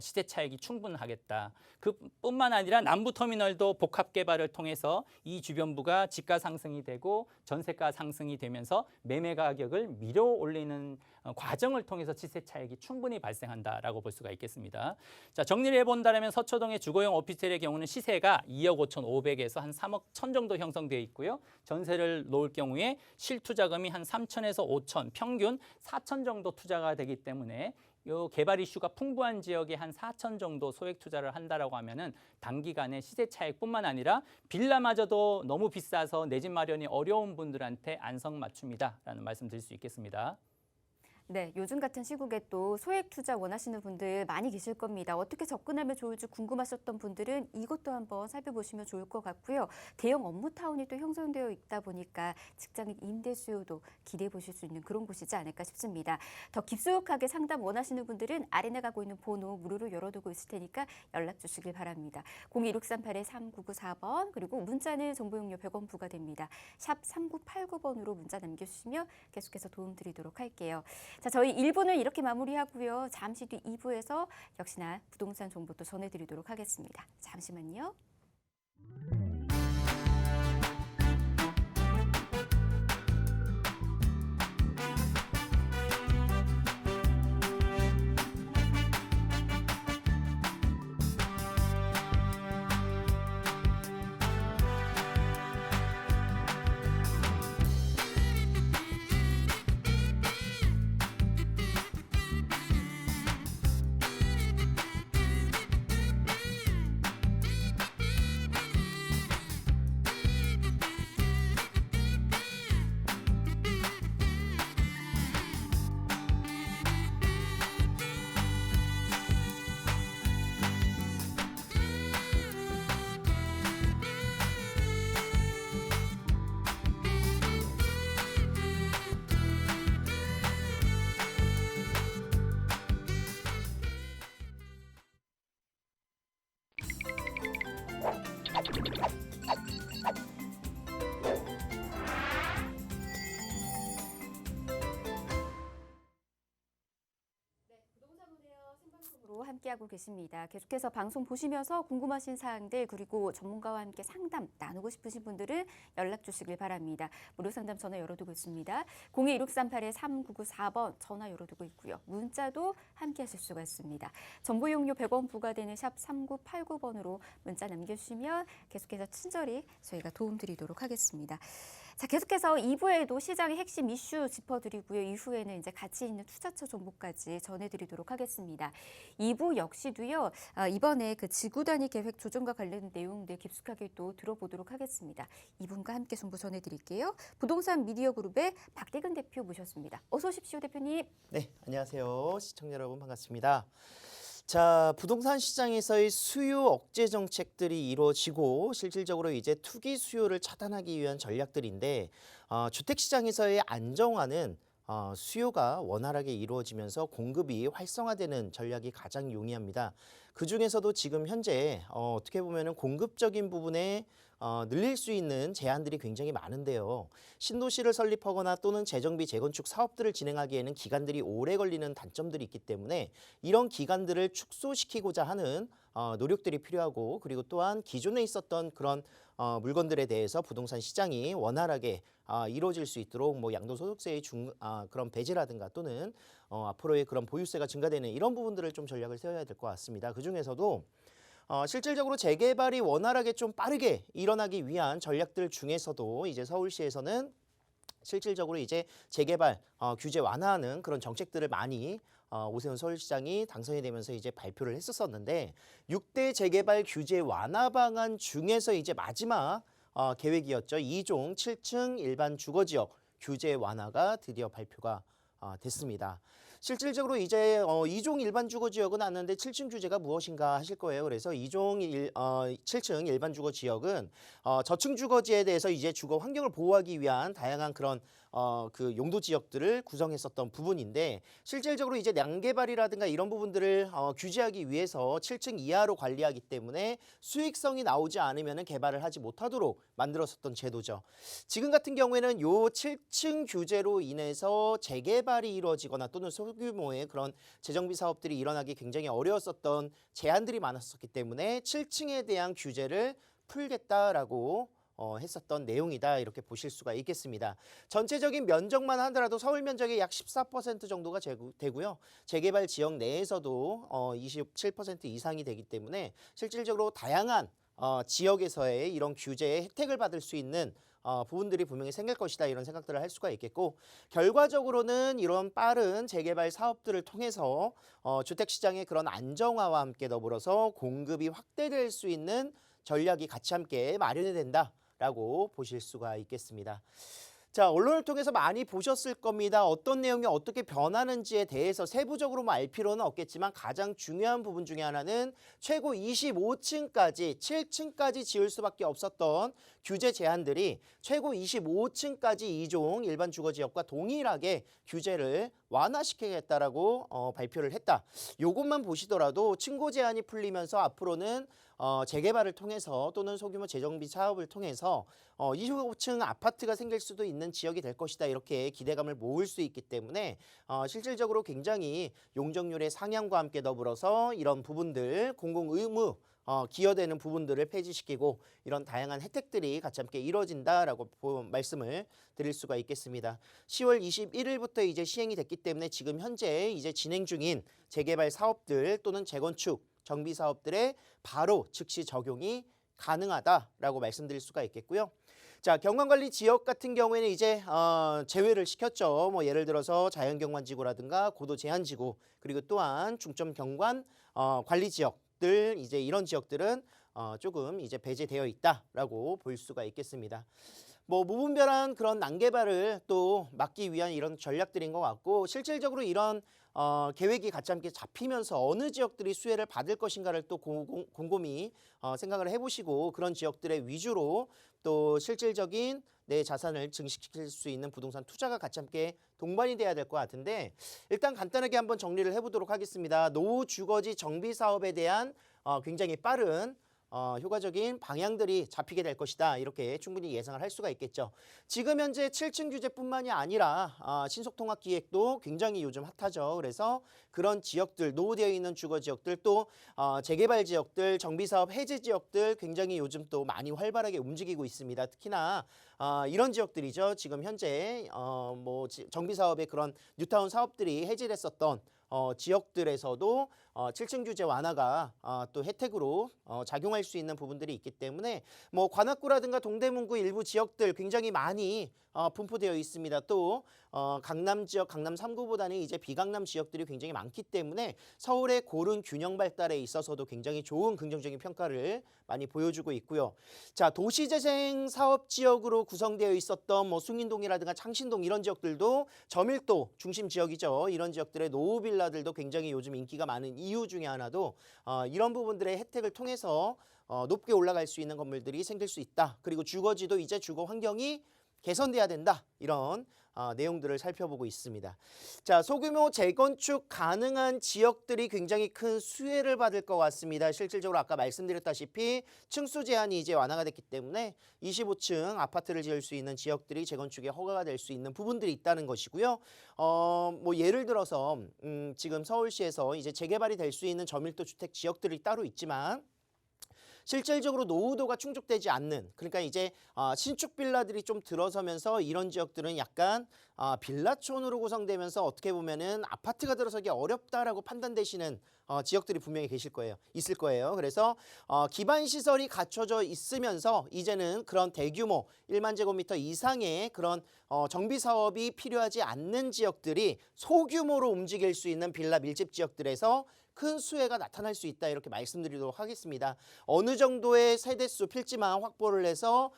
시세 차익이 충분하겠다. 그뿐만 아니라 남부터미널도 복합 개발을 통해서 이 주변부가 집가 상승이 되고 전세가 상승이 되면서 매매 가격을 밀어 올리는 과정을 통해서 시세 차익이 충분히 발생한다라고 볼 수가 있겠습니다. 자, 정리를 해본다면 서초동의 주거용 오피스텔의 경우는 시세가 2억 5,500에서 한 3억 1천 정도 형성되어 있고요. 전세를 놓을 경우에 실투자금이 한 3천에서 5천, 평균 4천 정도 투자가 되기 때문에 이 개발 이슈가 풍부한 지역에 한 4천 정도 소액 투자를 한다라고 하면은 단기간에 시세 차익뿐만 아니라 빌라마저도 너무 비싸서 내 집 마련이 어려운 분들한테 안성맞춤이다라는 말씀 드릴 수 있겠습니다. 네, 요즘 같은 시국에 또 소액 투자 원하시는 분들 많이 계실 겁니다. 어떻게 접근하면 좋을지 궁금하셨던 분들은 이것도 한번 살펴보시면 좋을 것 같고요. 대형 업무타운이 또 형성되어 있다 보니까 직장인 임대 수요도 기대해 보실 수 있는 그런 곳이지 않을까 싶습니다. 더 깊숙하게 상담 원하시는 분들은 아래 나가고 있는 번호 무료로 열어두고 있을 테니까 연락 주시길 바랍니다. 02638-3994번 그리고 문자는 정보용료 100원 부과됩니다. 샵 3989번으로 문자 남겨주시면 계속해서 도움드리도록 할게요. 자, 저희 1부는 이렇게 마무리하고요. 잠시 뒤 2부에서 역시나 부동산 정보 또 전해드리도록 하겠습니다. 잠시만요. 함께하고 계십니다. 계속해서 방송 보시면서 궁금하신 사항들 그리고 전문가와 함께 상담 나누고 싶으신 분들은 연락 주시길 바랍니다. 무료 상담 전화 열어두고 있습니다. 02638-3994번 전화 열어두고 있고요. 문자도 함께 하실 수가 있습니다. 정보용료 100원 부과되는 샵 3989번으로 문자 남겨주시면 계속해서 친절히 저희가 도움드리도록 하겠습니다. 자, 계속해서 2부에도 시장의 핵심 이슈 짚어드리고요. 이후에는 이제 가치 있는 투자처 정보까지 전해드리도록 하겠습니다. 2부 역시도요. 이번에 그 지구 단위 계획 조정과 관련 내용들 깊숙하게 또 들어보도록 하겠습니다. 이분과 함께 정보 전해드릴게요. 부동산 미디어 그룹의 박대근 대표 모셨습니다. 어서 오십시오, 대표님. 네, 안녕하세요. 시청자 여러분 반갑습니다. 자, 부동산 시장에서의 수요 억제 정책들이 이루어지고 실질적으로 이제 투기 수요를 차단하기 위한 전략들인데 주택 시장에서의 안정화는 수요가 원활하게 이루어지면서 공급이 활성화되는 전략이 가장 용이합니다. 그중에서도 지금 현재 어떻게 보면은 공급적인 부분에 늘릴 수 있는 제한들이 굉장히 많은데요. 신도시를 설립하거나 또는 재정비, 재건축 사업들을 진행하기에는 기간들이 오래 걸리는 단점들이 있기 때문에 이런 기간들을 축소시키고자 하는 노력들이 필요하고 그리고 또한 기존에 있었던 그런 물건들에 대해서 부동산 시장이 원활하게 이루어질 수 있도록 뭐 양도소득세의 그런 배제라든가 또는 앞으로의 그런 보유세가 증가되는 이런 부분들을 좀 전략을 세워야 될 것 같습니다. 그중에서도 실질적으로 재개발이 원활하게 좀 빠르게 일어나기 위한 전략들 중에서도 이제 서울시에서는 실질적으로 이제 재개발 규제 완화하는 그런 정책들을 많이 오세훈 서울시장이 당선이 되면서 이제 발표를 했었는데 6대 재개발 규제 완화 방안 중에서 이제 마지막 계획이었죠. 2종 7층 일반 주거지역 규제 완화가 드디어 발표가 됐습니다. 실질적으로 이제 2종 일반 주거 지역은 왔는데 7층 규제가 무엇인가 하실 거예요. 그래서 7층 일반 주거 지역은 저층 주거지에 대해서 이제 주거 환경을 보호하기 위한 다양한 그런 그 용도 지역들을 구성했었던 부분인데 실질적으로 이제 난개발이라든가 이런 부분들을 규제하기 위해서 7층 이하로 관리하기 때문에 수익성이 나오지 않으면 개발을 하지 못하도록 만들었었던 제도죠. 지금 같은 경우에는 요 7층 규제로 인해서 재개발이 이루어지거나 또는 소규모의 그런 재정비 사업들이 일어나기 굉장히 어려웠었던 제한들이 많았었기 때문에 7층에 대한 규제를 풀겠다라고 했었던 내용이다 이렇게 보실 수가 있겠습니다. 전체적인 면적만 하더라도 서울 면적의 약 14% 정도가 되고요. 재개발 지역 내에서도 27% 이상이 되기 때문에 실질적으로 다양한 지역에서의 이런 규제의 혜택을 받을 수 있는 부분들이 분명히 생길 것이다 이런 생각들을 할 수가 있겠고 결과적으로는 이런 빠른 재개발 사업들을 통해서 주택시장의 그런 안정화와 함께 더불어서 공급이 확대될 수 있는 전략이 같이 함께 마련이 된다라고 보실 수가 있겠습니다. 자, 언론을 통해서 많이 보셨을 겁니다. 어떤 내용이 어떻게 변하는지에 대해서 세부적으로 알 필요는 없겠지만 가장 중요한 부분 중에 하나는 최고 25층까지 7층까지 지을 수밖에 없었던 규제 제한들이 최고 25층까지 2종 일반 주거지역과 동일하게 규제를 완화시키겠다라고 발표를 했다. 요것만 보시더라도 층고 제한이 풀리면서 앞으로는 재개발을 통해서 또는 소규모 재정비 사업을 통해서 25층 아파트가 생길 수도 있는 지역이 될 것이다 이렇게 기대감을 모을 수 있기 때문에 실질적으로 굉장히 용적률의 상향과 함께 더불어서 이런 부분들 공공의무 기여되는 부분들을 폐지시키고 이런 다양한 혜택들이 같이 함께 이루어진다라고 말씀을 드릴 수가 있겠습니다. 10월 21일부터 이제 시행이 됐기 때문에 지금 현재 이제 진행 중인 재개발 사업들 또는 재건축 정비 사업들에 바로 즉시 적용이 가능하다라고 말씀드릴 수가 있겠고요. 자, 경관관리 지역 같은 경우에는 이제 제외를 시켰죠. 뭐 예를 들어서 자연경관지구라든가 고도 제한지구 그리고 또한 중점 경관 관리 지역들 이제 이런 지역들은 조금 이제 배제되어 있다라고 볼 수가 있겠습니다. 뭐 무분별한 그런 난개발을 또 막기 위한 이런 전략들인 것 같고 실질적으로 이런 계획이 같이 함께 잡히면서 어느 지역들이 수혜를 받을 것인가를 또 곰곰이 생각을 해보시고 그런 지역들의 위주로 또 실질적인 내 자산을 증식시킬 수 있는 부동산 투자가 같이 함께 동반이 돼야 될 것 같은데 일단 간단하게 한번 정리를 해보도록 하겠습니다. 노후 주거지 정비 사업에 대한 굉장히 빠른 효과적인 방향들이 잡히게 될 것이다. 이렇게 충분히 예상을 할 수가 있겠죠. 지금 현재 7층 규제뿐만이 아니라 신속통합기획도 굉장히 요즘 핫하죠. 그래서 그런 지역들, 노후되어 있는 주거 지역들 또 재개발 지역들, 정비사업 해제 지역들 굉장히 요즘 또 많이 활발하게 움직이고 있습니다. 특히나 이런 지역들이죠. 지금 현재 뭐 정비사업의 그런 뉴타운 사업들이 해제됐었던 지역들에서도 7층 규제 완화가 또 혜택으로 작용할 수 있는 부분들이 있기 때문에 뭐 관악구라든가 동대문구 일부 지역들 굉장히 많이 분포되어 있습니다. 또 강남 지역, 강남 3구보다는 이제 비강남 지역들이 굉장히 많기 때문에 서울의 고른 균형 발달에 있어서도 굉장히 좋은 긍정적인 평가를 많이 보여주고 있고요. 자, 도시재생 사업 지역으로 구성되어 있었던 뭐 숭인동이라든가 창신동 이런 지역들도 저밀도 중심 지역이죠. 이런 지역들의 노후 빌라들도 굉장히 요즘 인기가 많은 이유 중에 하나도 이런 부분들의 혜택을 통해서 높게 올라갈 수 있는 건물들이 생길 수 있다. 그리고 주거지도 이제 주거 환경이 개선돼야 된다. 이런 내용들을 살펴보고 있습니다. 자, 소규모 재건축 가능한 지역들이 굉장히 큰 수혜를 받을 것 같습니다. 실질적으로 아까 말씀드렸다시피 층수 제한이 이제 완화가 됐기 때문에 25층 아파트를 지을 수 있는 지역들이 재건축에 허가가 될 수 있는 부분들이 있다는 것이고요. 뭐 예를 들어서 지금 서울시에서 이제 재개발이 될 수 있는 저밀도 주택 지역들이 따로 있지만 실질적으로 노후도가 충족되지 않는 그러니까 이제 신축 빌라들이 좀 들어서면서 이런 지역들은 약간 빌라촌으로 구성되면서 어떻게 보면은 아파트가 들어서기 어렵다라고 판단되시는 지역들이 분명히 있을 거예요. 그래서 기반 시설이 갖춰져 있으면서 이제는 그런 대규모 1만 제곱미터 이상의 그런 정비 사업이 필요하지 않는 지역들이 소규모로 움직일 수 있는 빌라 밀집 지역들에서 큰 수혜가 나타날 수 있다 이렇게 말씀드리도록 하겠습니다. 어느 정도의 세대수 필지만 확보를 해서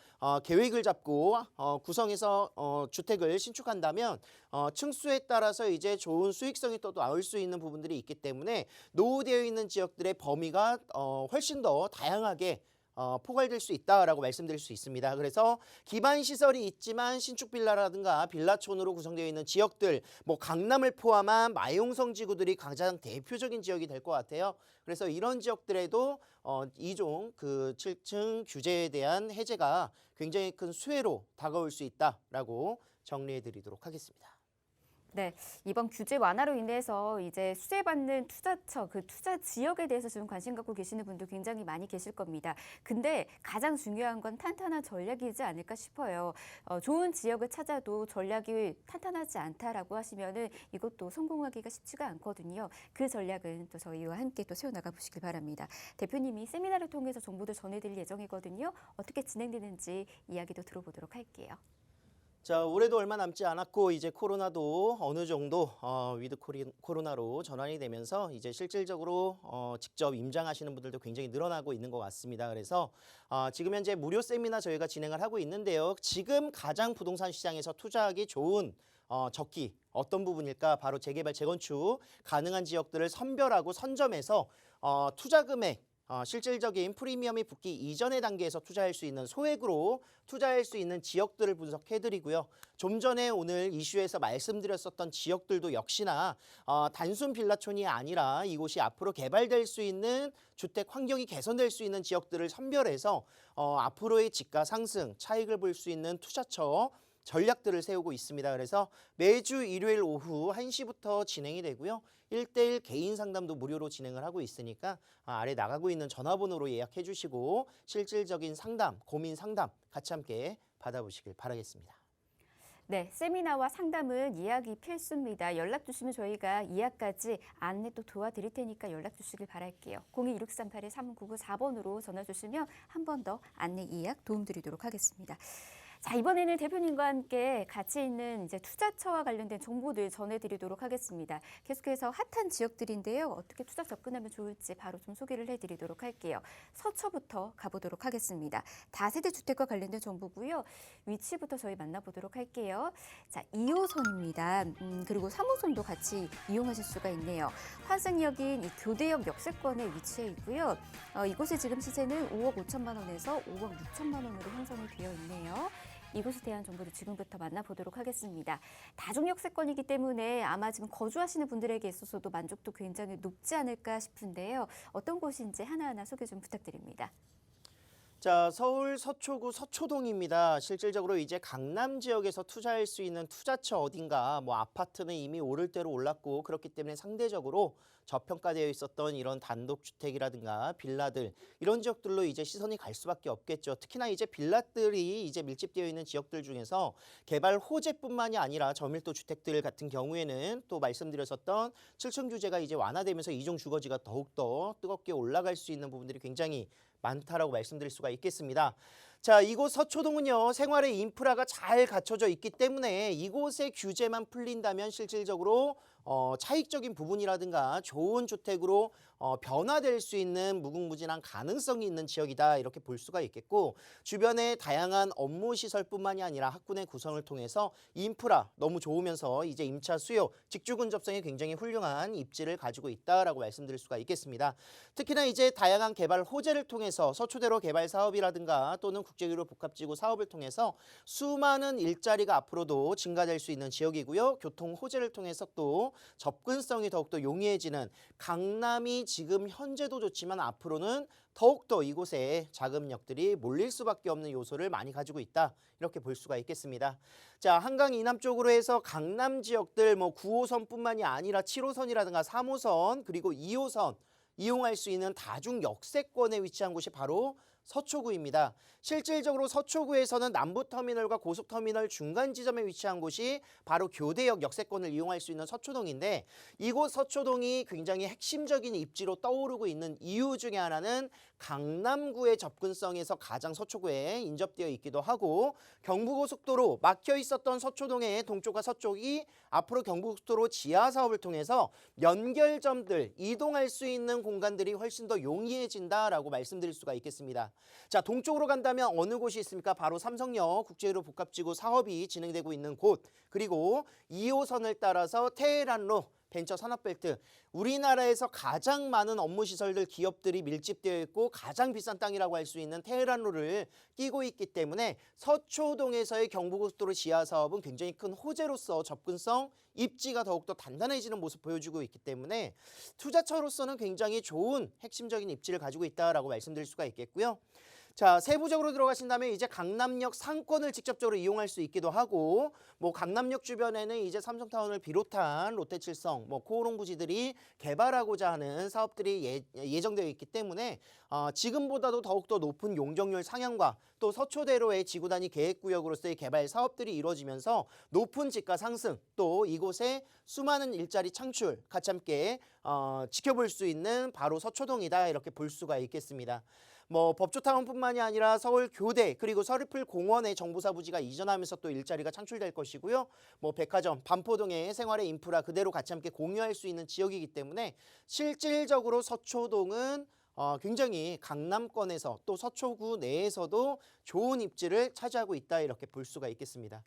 계획을 잡고 구성해서 주택을 신축한다면 층수에 따라서 이제 좋은 수익성이 또 나올 수 있는 부분들이 있기 때문에 노후되어 있는 지역들의 범위가 훨씬 더 다양하게 포괄될 수 있다라고 말씀드릴 수 있습니다. 그래서 기반 시설이 있지만 신축 빌라라든가 빌라촌으로 구성되어 있는 지역들, 뭐 강남을 포함한 마용성 지구들이 가장 대표적인 지역이 될 것 같아요. 그래서 이런 지역들에도 2종 그 7층 규제에 대한 해제가 굉장히 큰 수혜로 다가올 수 있다라고 정리해 드리도록 하겠습니다. 네, 이번 규제 완화로 인해서 이제 수혜받는 투자처, 그 투자 지역에 대해서 지금 관심 갖고 계시는 분들 굉장히 많이 계실 겁니다. 근데 가장 중요한 건 탄탄한 전략이지 않을까 싶어요. 좋은 지역을 찾아도 전략이 탄탄하지 않다라고 하시면은 이것도 성공하기가 쉽지가 않거든요. 그 전략은 또 저희와 함께 또 세워나가 보시길 바랍니다. 대표님이 세미나를 통해서 정보들 전해드릴 예정이거든요. 어떻게 진행되는지 이야기도 들어보도록 할게요. 자, 올해도 얼마 남지 않았고 이제 코로나도 어느 정도 위드 코로나로 전환이 되면서 이제 실질적으로 직접 임장하시는 분들도 굉장히 늘어나고 있는 것 같습니다. 그래서 지금 현재 무료 세미나 저희가 진행을 하고 있는데요. 지금 가장 부동산 시장에서 투자하기 좋은 적기 어떤 부분일까? 바로 재개발, 재건축 가능한 지역들을 선별하고 선점해서 투자 금액 실질적인 프리미엄이 붙기 이전의 단계에서 투자할 수 있는 소액으로 투자할 수 있는 지역들을 분석해드리고요. 좀 전에 오늘 이슈에서 말씀드렸었던 지역들도 역시나 단순 빌라촌이 아니라 이곳이 앞으로 개발될 수 있는 주택 환경이 개선될 수 있는 지역들을 선별해서 앞으로의 집가 상승, 차익을 볼 수 있는 투자처 전략들을 세우고 있습니다. 그래서 매주 일요일 오후 1시부터 진행이 되고요. 1대1 개인 상담도 무료로 진행을 하고 있으니까 아래 나가고 있는 전화번호로 예약해 주시고 실질적인 상담, 고민 상담 같이 함께 받아보시길 바라겠습니다. 네, 세미나와 상담은 예약이 필수입니다. 연락 주시면 저희가 예약까지 안내 또 도와드릴 테니까 연락 주시길 바랄게요. 02-1638-3994번으로 전화 주시면 한 번 더 안내 예약 도움드리도록 하겠습니다. 자, 이번에는 대표님과 함께 가치 있는 이제 투자처와 관련된 정보들 전해드리도록 하겠습니다. 계속해서 핫한 지역들인데요. 어떻게 투자 접근하면 좋을지 바로 좀 소개를 해드리도록 할게요. 서초부터 가보도록 하겠습니다. 다세대 주택과 관련된 정보고요. 위치부터 저희 만나보도록 할게요. 자, 2호선입니다. 그리고 3호선도 같이 이용하실 수가 있네요. 환승역인 이 교대역 역세권에 위치해 있고요. 이곳의 지금 시세는 5억 5천만 원에서 5억 6천만 원으로 형성이 되어 있네요. 이곳에 대한 정보를 지금부터 만나보도록 하겠습니다. 다중역세권이기 때문에 아마 지금 거주하시는 분들에게 있어서도 만족도 굉장히 높지 않을까 싶은데요. 어떤 곳인지 하나하나 소개 좀 부탁드립니다. 자, 서울 서초구 서초동입니다. 실질적으로 이제 강남 지역에서 투자할 수 있는 투자처 어딘가, 뭐 아파트는 이미 오를 대로 올랐고 그렇기 때문에 상대적으로 저평가되어 있었던 이런 단독주택이라든가 빌라들 이런 지역들로 이제 시선이 갈 수밖에 없겠죠. 특히나 이제 빌라들이 이제 밀집되어 있는 지역들 중에서 개발 호재뿐만이 아니라 저밀도 주택들 같은 경우에는 또 말씀드렸었던 7층 규제가 이제 완화되면서 이종 주거지가 더욱더 뜨겁게 올라갈 수 있는 부분들이 굉장히 많다라고 말씀드릴 수가 있겠습니다. 자, 이곳 서초동은요, 생활의 인프라가 잘 갖춰져 있기 때문에 이곳의 규제만 풀린다면 실질적으로 차익적인 부분이라든가 좋은 주택으로 변화될 수 있는 무궁무진한 가능성이 있는 지역이다 이렇게 볼 수가 있겠고, 주변에 다양한 업무 시설뿐만이 아니라 학군의 구성을 통해서 인프라 너무 좋으면서 이제 임차 수요, 직주 근접성이 굉장히 훌륭한 입지를 가지고 있다라고 말씀드릴 수가 있겠습니다. 특히나 이제 다양한 개발 호재를 통해서 서초대로 개발 사업이라든가 또는 국제유료 복합지구 사업을 통해서 수많은 일자리가 앞으로도 증가될 수 있는 지역이고요. 교통 호재를 통해서 또 접근성이 더욱더 용이해지는 강남이 지금 현재도 좋지만 앞으로는 더욱더 이곳에 자금력들이 몰릴 수밖에 없는 요소를 많이 가지고 있다 이렇게 볼 수가 있겠습니다. 자, 한강 이남 쪽으로 해서 강남 지역들 뭐 9호선뿐만이 아니라 7호선이라든가 3호선 그리고 2호선 이용할 수 있는 다중 역세권에 위치한 곳이 바로 서초구입니다. 실질적으로 서초구에서는 남부터미널과 고속터미널 중간 지점에 위치한 곳이 바로 교대역 역세권을 이용할 수 있는 서초동인데 이곳 서초동이 굉장히 핵심적인 입지로 떠오르고 있는 이유 중에 하나는 강남구의 접근성에서 가장 서초구에 인접되어 있기도 하고 경부고속도로 막혀 있었던 서초동의 동쪽과 서쪽이 앞으로 경부고속도로 지하 사업을 통해서 연결점들 이동할 수 있는 공간들이 훨씬 더 용이해진다라고 말씀드릴 수가 있겠습니다. 자, 동쪽으로 간다면 어느 곳이 있습니까? 바로 삼성역 국제유로 복합지구 사업이 진행되고 있는 곳, 그리고 2호선을 따라서 테헤란로 벤처 산업벨트, 우리나라에서 가장 많은 업무 시설들 기업들이 밀집되어 있고 가장 비싼 땅이라고 할 수 있는 테헤란로를 끼고 있기 때문에 서초동에서의 경부고속도로 지하 사업은 굉장히 큰 호재로서 접근성, 입지가 더욱더 단단해지는 모습 보여주고 있기 때문에 투자처로서는 굉장히 좋은 핵심적인 입지를 가지고 있다라고 말씀드릴 수가 있겠고요. 자, 세부적으로 들어가신다면 이제 강남역 상권을 직접적으로 이용할 수 있기도 하고 뭐 강남역 주변에는 이제 삼성타운을 비롯한 롯데칠성, 뭐 코오롱 부지들이 개발하고자 하는 사업들이 예정되어 있기 때문에 지금보다도 더욱더 높은 용적률 상향과 또 서초대로의 지구 단위 계획구역으로서의 개발 사업들이 이루어지면서 높은 지가 상승, 또 이곳에 수많은 일자리 창출 같이 함께 지켜볼 수 있는 바로 서초동이다 이렇게 볼 수가 있겠습니다. 뭐 법조타운뿐만이 아니라 서울 교대 그리고 서리풀 공원의 정보사 부지가 이전하면서 또 일자리가 창출될 것이고요. 뭐 백화점, 반포동의 생활의 인프라 그대로 같이 함께 공유할 수 있는 지역이기 때문에 실질적으로 서초동은 굉장히 강남권에서 또 서초구 내에서도 좋은 입지를 차지하고 있다 이렇게 볼 수가 있겠습니다.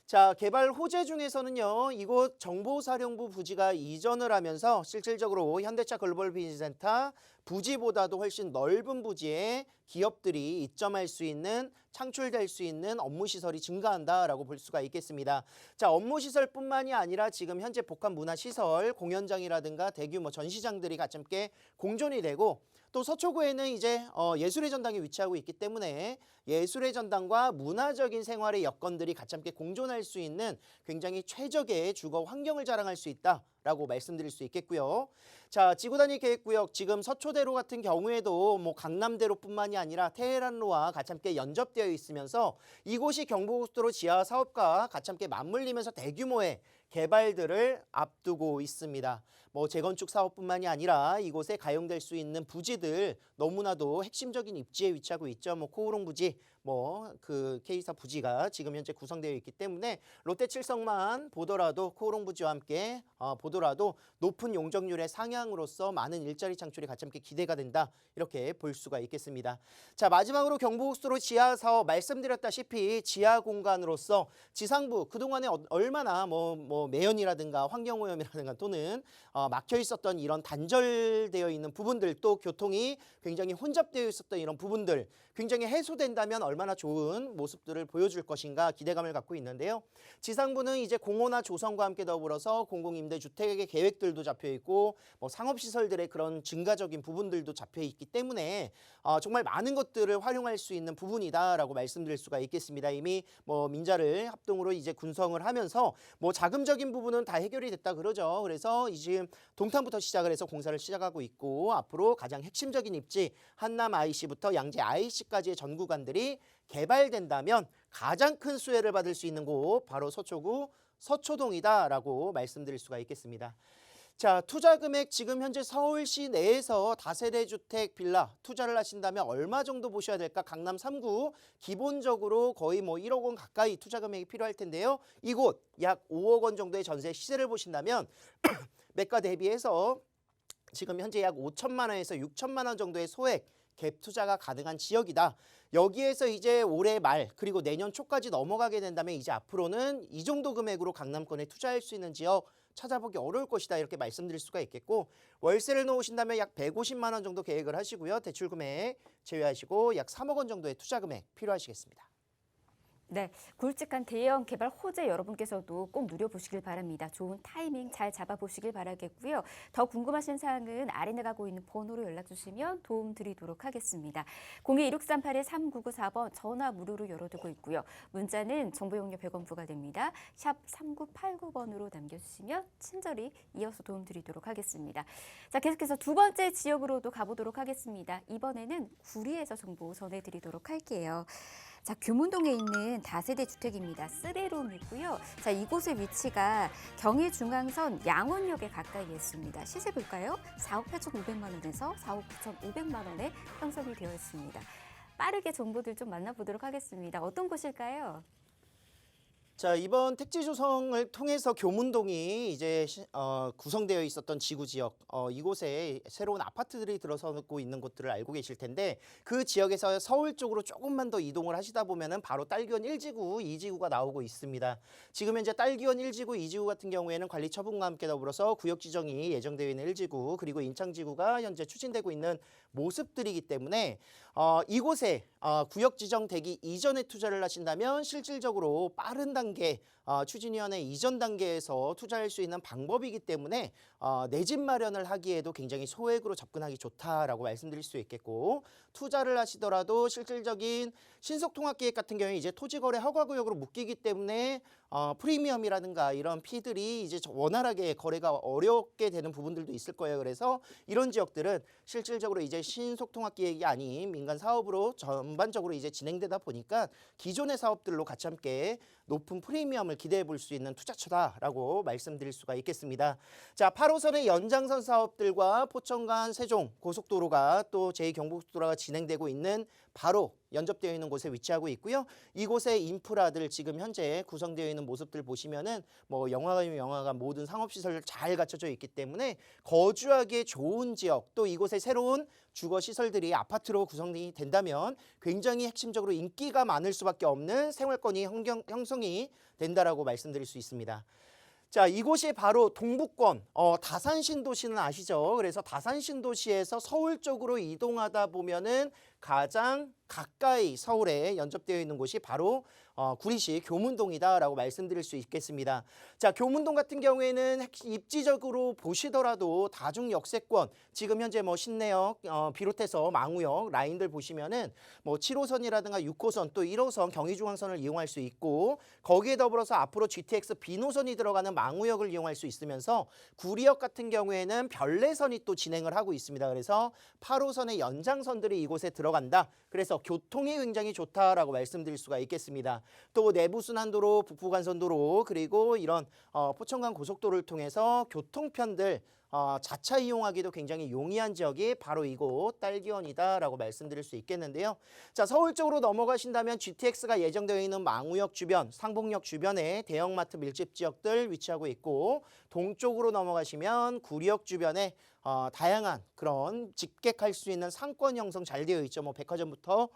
자, 개발 호재 중에서는요, 이곳 정보사령부 부지가 이전을 하면서 실질적으로 현대차 글로벌 비즈니스센터 부지보다도 훨씬 넓은 부지에 기업들이 입점할 수 있는, 창출될 수 있는 업무시설이 증가한다라고 볼 수가 있겠습니다. 자, 업무시설뿐만이 아니라 지금 현재 복합문화시설, 공연장이라든가 대규모 전시장들이 같이 함께 공존이 되고 또 서초구에는 이제 예술의 전당이 위치하고 있기 때문에 예술의 전당과 문화적인 생활의 여건들이 같이 함께 공존할 수 있는 굉장히 최적의 주거 환경을 자랑할 수 있다라고 말씀드릴 수 있겠고요. 자, 지구단위 계획구역 지금 서초대로 같은 경우에도 뭐 강남대로뿐만이 아니라 테헤란로와 같이 함께 연접되어 있으면서 이곳이 경부고속도로 지하 사업과 같이 함께 맞물리면서 대규모의 개발들을 앞두고 있습니다. 뭐 재건축 사업뿐만이 아니라 이곳에 가용될 수 있는 부지들 너무나도 핵심적인 입지에 위치하고 있죠. 뭐 코오롱 부지, 뭐 그 K사 부지가 지금 현재 구성되어 있기 때문에 롯데칠성만 보더라도 코오롱 부지와 함께 보더라도 높은 용적률의 상향으로서 많은 일자리 창출이 같이 함께 기대가 된다 이렇게 볼 수가 있겠습니다. 자, 마지막으로 경부고속도로 지하 사업 말씀드렸다시피 지하 공간으로서 지상부 그동안에 얼마나 뭐 매연이라든가 환경오염이라든가 또는 막혀 있었던 이런 단절되어 있는 부분들 또 교통이 굉장히 혼잡되어 있었던 이런 부분들 굉장히 해소된다면 얼마나 좋은 모습들을 보여줄 것인가 기대감을 갖고 있는데요. 지상부는 이제 공호나 조성과 함께 더불어서 공공임대주택의 계획들도 잡혀 있고 뭐 상업시설들의 그런 증가적인 부분들도 잡혀 있기 때문에 정말 많은 것들을 활용할 수 있는 부분이다라고 말씀드릴 수가 있겠습니다. 이미 뭐 민자를 합동으로 이제 군성을 하면서 뭐 자금적인 부분은 다 해결이 됐다 그러죠. 그래서 지금 동탄부터 시작을 해서 공사를 시작하고 있고 앞으로 가장 핵심적인 입지 한남 IC부터 양재 IC까지의 전 구간들이 개발된다면 가장 큰 수혜를 받을 수 있는 곳 바로 서초구 서초동이다라고 말씀드릴 수가 있겠습니다. 자, 투자 금액 지금 현재 서울시 내에서 다세대 주택 빌라 투자를 하신다면 얼마 정도 보셔야 될까? 강남 3구 기본적으로 거의 뭐 1억 원 가까이 투자 금액이 필요할 텐데요. 이곳 약 5억 원 정도의 전세 시세를 보신다면 매가 대비해서 지금 현재 약 5천만 원에서 6천만 원 정도의 소액 갭 투자가 가능한 지역이다. 여기에서 이제 올해 말 그리고 내년 초까지 넘어가게 된다면 이제 앞으로는 이 정도 금액으로 강남권에 투자할 수 있는 지역 찾아보기 어려울 것이다 이렇게 말씀드릴 수가 있겠고 월세를 놓으신다면 약 150만 원 정도 계획을 하시고요. 대출 금액 제외하시고 약 3억 원 정도의 투자 금액 필요하시겠습니다. 네, 굵직한 대형 개발 호재 여러분께서도 꼭 누려보시길 바랍니다. 좋은 타이밍 잘 잡아보시길 바라겠고요. 더 궁금하신 사항은 아래 나가고 있는 번호로 연락 주시면 도움 드리도록 하겠습니다. 02-1638-3994번 전화 무료로 열어두고 있고요. 문자는 정보 용료 100원 부과됩니다. 샵 3989번으로 남겨주시면 친절히 이어서 도움 드리도록 하겠습니다. 자, 계속해서 두 번째 지역으로도 가보도록 하겠습니다. 이번에는 구리에서 정보 전해드리도록 할게요. 자, 교문동에 있는 다세대 주택입니다. 3룸이고요. 자, 이곳의 위치가 경의중앙선 양원역에 가까이 있습니다. 시세 볼까요? 4억 8,500만 원에서 4억 9,500만 원에 형성이 되어 있습니다. 빠르게 정보들 좀 만나보도록 하겠습니다. 어떤 곳일까요? 자, 이번 택지 조성을 통해서 교문동이 이제 구성되어 있었던 지구 지역, 이곳에 새로운 아파트들이 들어서고 있는 곳들을 알고 계실 텐데, 그 지역에서 서울 쪽으로 조금만 더 이동을 하시다 보면은 바로 딸기원 1지구, 2지구가 나오고 있습니다. 지금 현재 딸기원 1지구, 2지구 같은 경우에는 관리 처분과 함께 더불어서 구역 지정이 예정되어 있는 1지구, 그리고 인창지구가 현재 추진되고 있는 모습들이기 때문에 이곳에 구역 지정되기 이전에 투자를 하신다면 실질적으로 빠른 단계 추진위원회 이전 단계에서 투자할 수 있는 방법이기 때문에 내 집 마련을 하기에도 굉장히 소액으로 접근하기 좋다라고 말씀드릴 수 있겠고, 투자를 하시더라도 실질적인 신속통합계획 같은 경우에 이제 토지거래 허가구역으로 묶이기 때문에 프리미엄이라든가 이런 피들이 이제 원활하게 거래가 어렵게 되는 부분들도 있을 거예요. 그래서 이런 지역들은 실질적으로 이제 신속통합계획이 아닌 민간 사업으로 전반적으로 이제 진행되다 보니까 기존의 사업들로 같이 함께 높은 프리미엄을 기대해 볼 수 있는 투자처다라고 말씀드릴 수가 있겠습니다. 자, 8호선의 연장선 사업들과 포천간 세종 고속도로가 또 제2경부고속도로가 진행되고 있는 바로 연접되어 있는 곳에 위치하고 있고요. 이곳의 인프라들 지금 현재 구성되어 있는 모습들 보시면은 뭐 영화관이면 영화관 모든 상업시설 잘 갖춰져 있기 때문에 거주하기에 좋은 지역, 또 이곳에 새로운 주거시설들이 아파트로 구성이 된다면 굉장히 핵심적으로 인기가 많을 수밖에 없는 생활권이 형성이 된다라고 말씀드릴 수 있습니다. 자, 이곳이 바로 동북권 다산신도시는 아시죠? 그래서 다산신도시에서 서울 쪽으로 이동하다 보면은 가장 가까이 서울에 연접되어 있는 곳이 바로 구리시 교문동이다라고 말씀드릴 수 있겠습니다. 자, 교문동 같은 경우에는 입지적으로 보시더라도 다중 역세권, 지금 현재 뭐 신내역 비롯해서 망우역 라인들 보시면은 뭐 7호선이라든가 6호선 또 1호선 경의중앙선을 이용할 수 있고, 거기에 더불어서 앞으로 GTX B노선이 들어가는 망우역을 이용할 수 있으면서 구리역 같은 경우에는 별내선이 또 진행을 하고 있습니다. 그래서 8호선의 연장선들이 이곳에 들어간다. 그래서 교통이 굉장히 좋다라고 말씀드릴 수가 있겠습니다. 또 내부순환도로, 북부간선도로, 그리고 이런 포천간 고속도로를 통해서 교통편들 자차 이용하기도 굉장히 용이한 지역이 바로 이곳 딸기원이다라고 말씀드릴 수 있겠는데요. 자, 서울 쪽으로 넘어가신다면 GTX가 예정되어 있는 망우역 주변, 상봉역 주변에 대형마트 밀집 지역들 위치하고 있고, 동쪽으로 넘어가시면 구리역 주변에 다양한 그런 집객할 수 있는 상권 형성 잘 되어 있죠. 뭐 백화점부터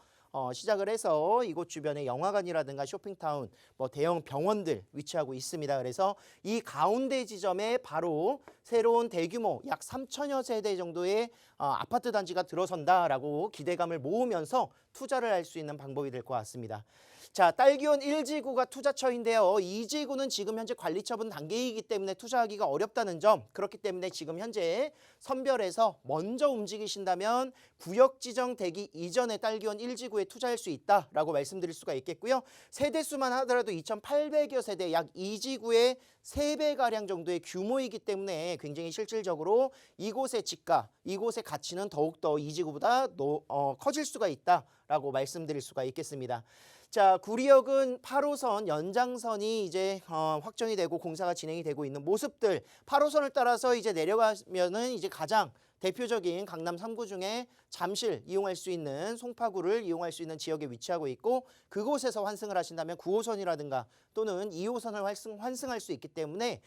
시작을 해서 이곳 주변에 영화관이라든가 쇼핑타운, 뭐 대형 병원들 위치하고 있습니다. 그래서 이 가운데 지점에 바로 새로운 대규모 약 3천여 세대 정도의 아파트 단지가 들어선다라고 기대감을 모으면서 투자를 할 수 있는 방법이 될 것 같습니다. 자, 딸기원 1지구가 투자처인데요. 2지구는 지금 현재 관리처분 단계이기 때문에 투자하기가 어렵다는 점, 그렇기 때문에 지금 현재 선별해서 먼저 움직이신다면 구역 지정되기 이전에 딸기원 1지구에 투자할 수 있다라고 말씀드릴 수가 있겠고요. 세대수만 하더라도 2,800여 세대, 약 2지구의 3배가량 정도의 규모이기 때문에 굉장히 실질적으로 이곳의 집가, 이곳의 가치는 더욱더 2지구보다 커질 수가 있다라고 말씀드릴 수가 있겠습니다. 자, 구리역은 8호선 연장선이 이제 확정이 되고 공사가 진행이 되고 있는 모습들, 8호선을 따라서 이제 내려가면은 이제 가장 대표적인 강남 3구 중에 잠실 이용할 수 있는 송파구를 이용할 수 있는 지역에 위치하고 있고, 그곳에서 환승을 하신다면 9호선이라든가 또는 2호선을 환승할 수 있기 때문에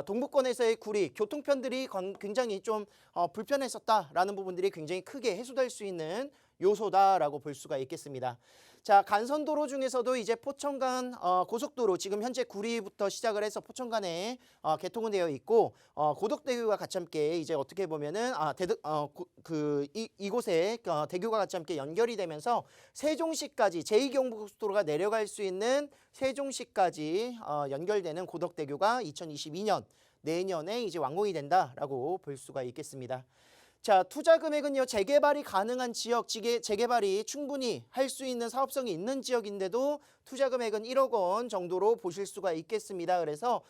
동북권에서의 구리 교통편들이 굉장히 좀 불편했었다라는 부분들이 굉장히 크게 해소될 수 있는 요소다라고 볼 수가 있겠습니다. 자, 간선도로 중에서도 이제 포천간 고속도로 지금 현재 구리부터 시작을 해서 포천간에 개통은 되어 있고 고덕대교가 같이 함께 이제 어떻게 보면은 이곳에 대교가 같이 함께 연결이 되면서 세종시까지 제2경부고속도로가 내려갈 수 있는 세종시까지 연결되는 고덕대교가 2022년 내년에 이제 완공이 된다라고 볼 수가 있겠습니다. 자, 투자 금액은요, 재개발이 가능한 지역, 재개발이 충분히 할 수 있는 사업성이 있는 지역인데도 투자 금액은 1억 원 정도로 보실 수가 있겠습니다. 그래서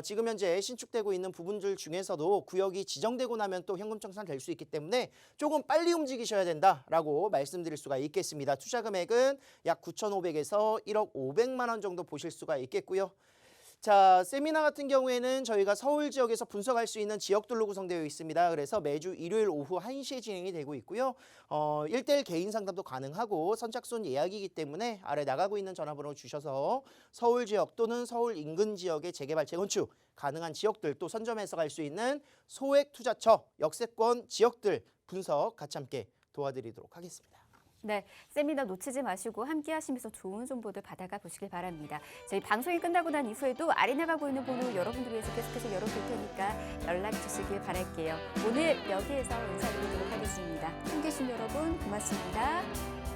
지금 현재 신축되고 있는 부분들 중에서도 구역이 지정되고 나면 또 현금 청산될 수 있기 때문에 조금 빨리 움직이셔야 된다라고 말씀드릴 수가 있겠습니다. 투자 금액은 약 9,500에서 1억 500만 원 정도 보실 수가 있겠고요. 자, 세미나 같은 경우에는 저희가 서울 지역에서 분석할 수 있는 지역들로 구성되어 있습니다. 그래서 매주 일요일 오후 1시에 진행이 되고 있고요. 1대1 개인 상담도 가능하고 선착순 예약이기 때문에 아래 나가고 있는 전화번호 주셔서 서울 지역 또는 서울 인근 지역의 재개발, 재건축 가능한 지역들 또 선점해서 갈 수 있는 소액 투자처, 역세권 지역들 분석 같이 함께 도와드리도록 하겠습니다. 네, 세미나 놓치지 마시고 함께 하시면서 좋은 정보들 받아가 보시길 바랍니다. 저희 방송이 끝나고 난 이후에도 아래 나가고 있는 번호 여러분들 위해서 계속해서 열어둘 테니까 연락 주시길 바랄게요. 오늘 여기에서 인사드리도록 하겠습니다. 함께해 주신 여러분 고맙습니다.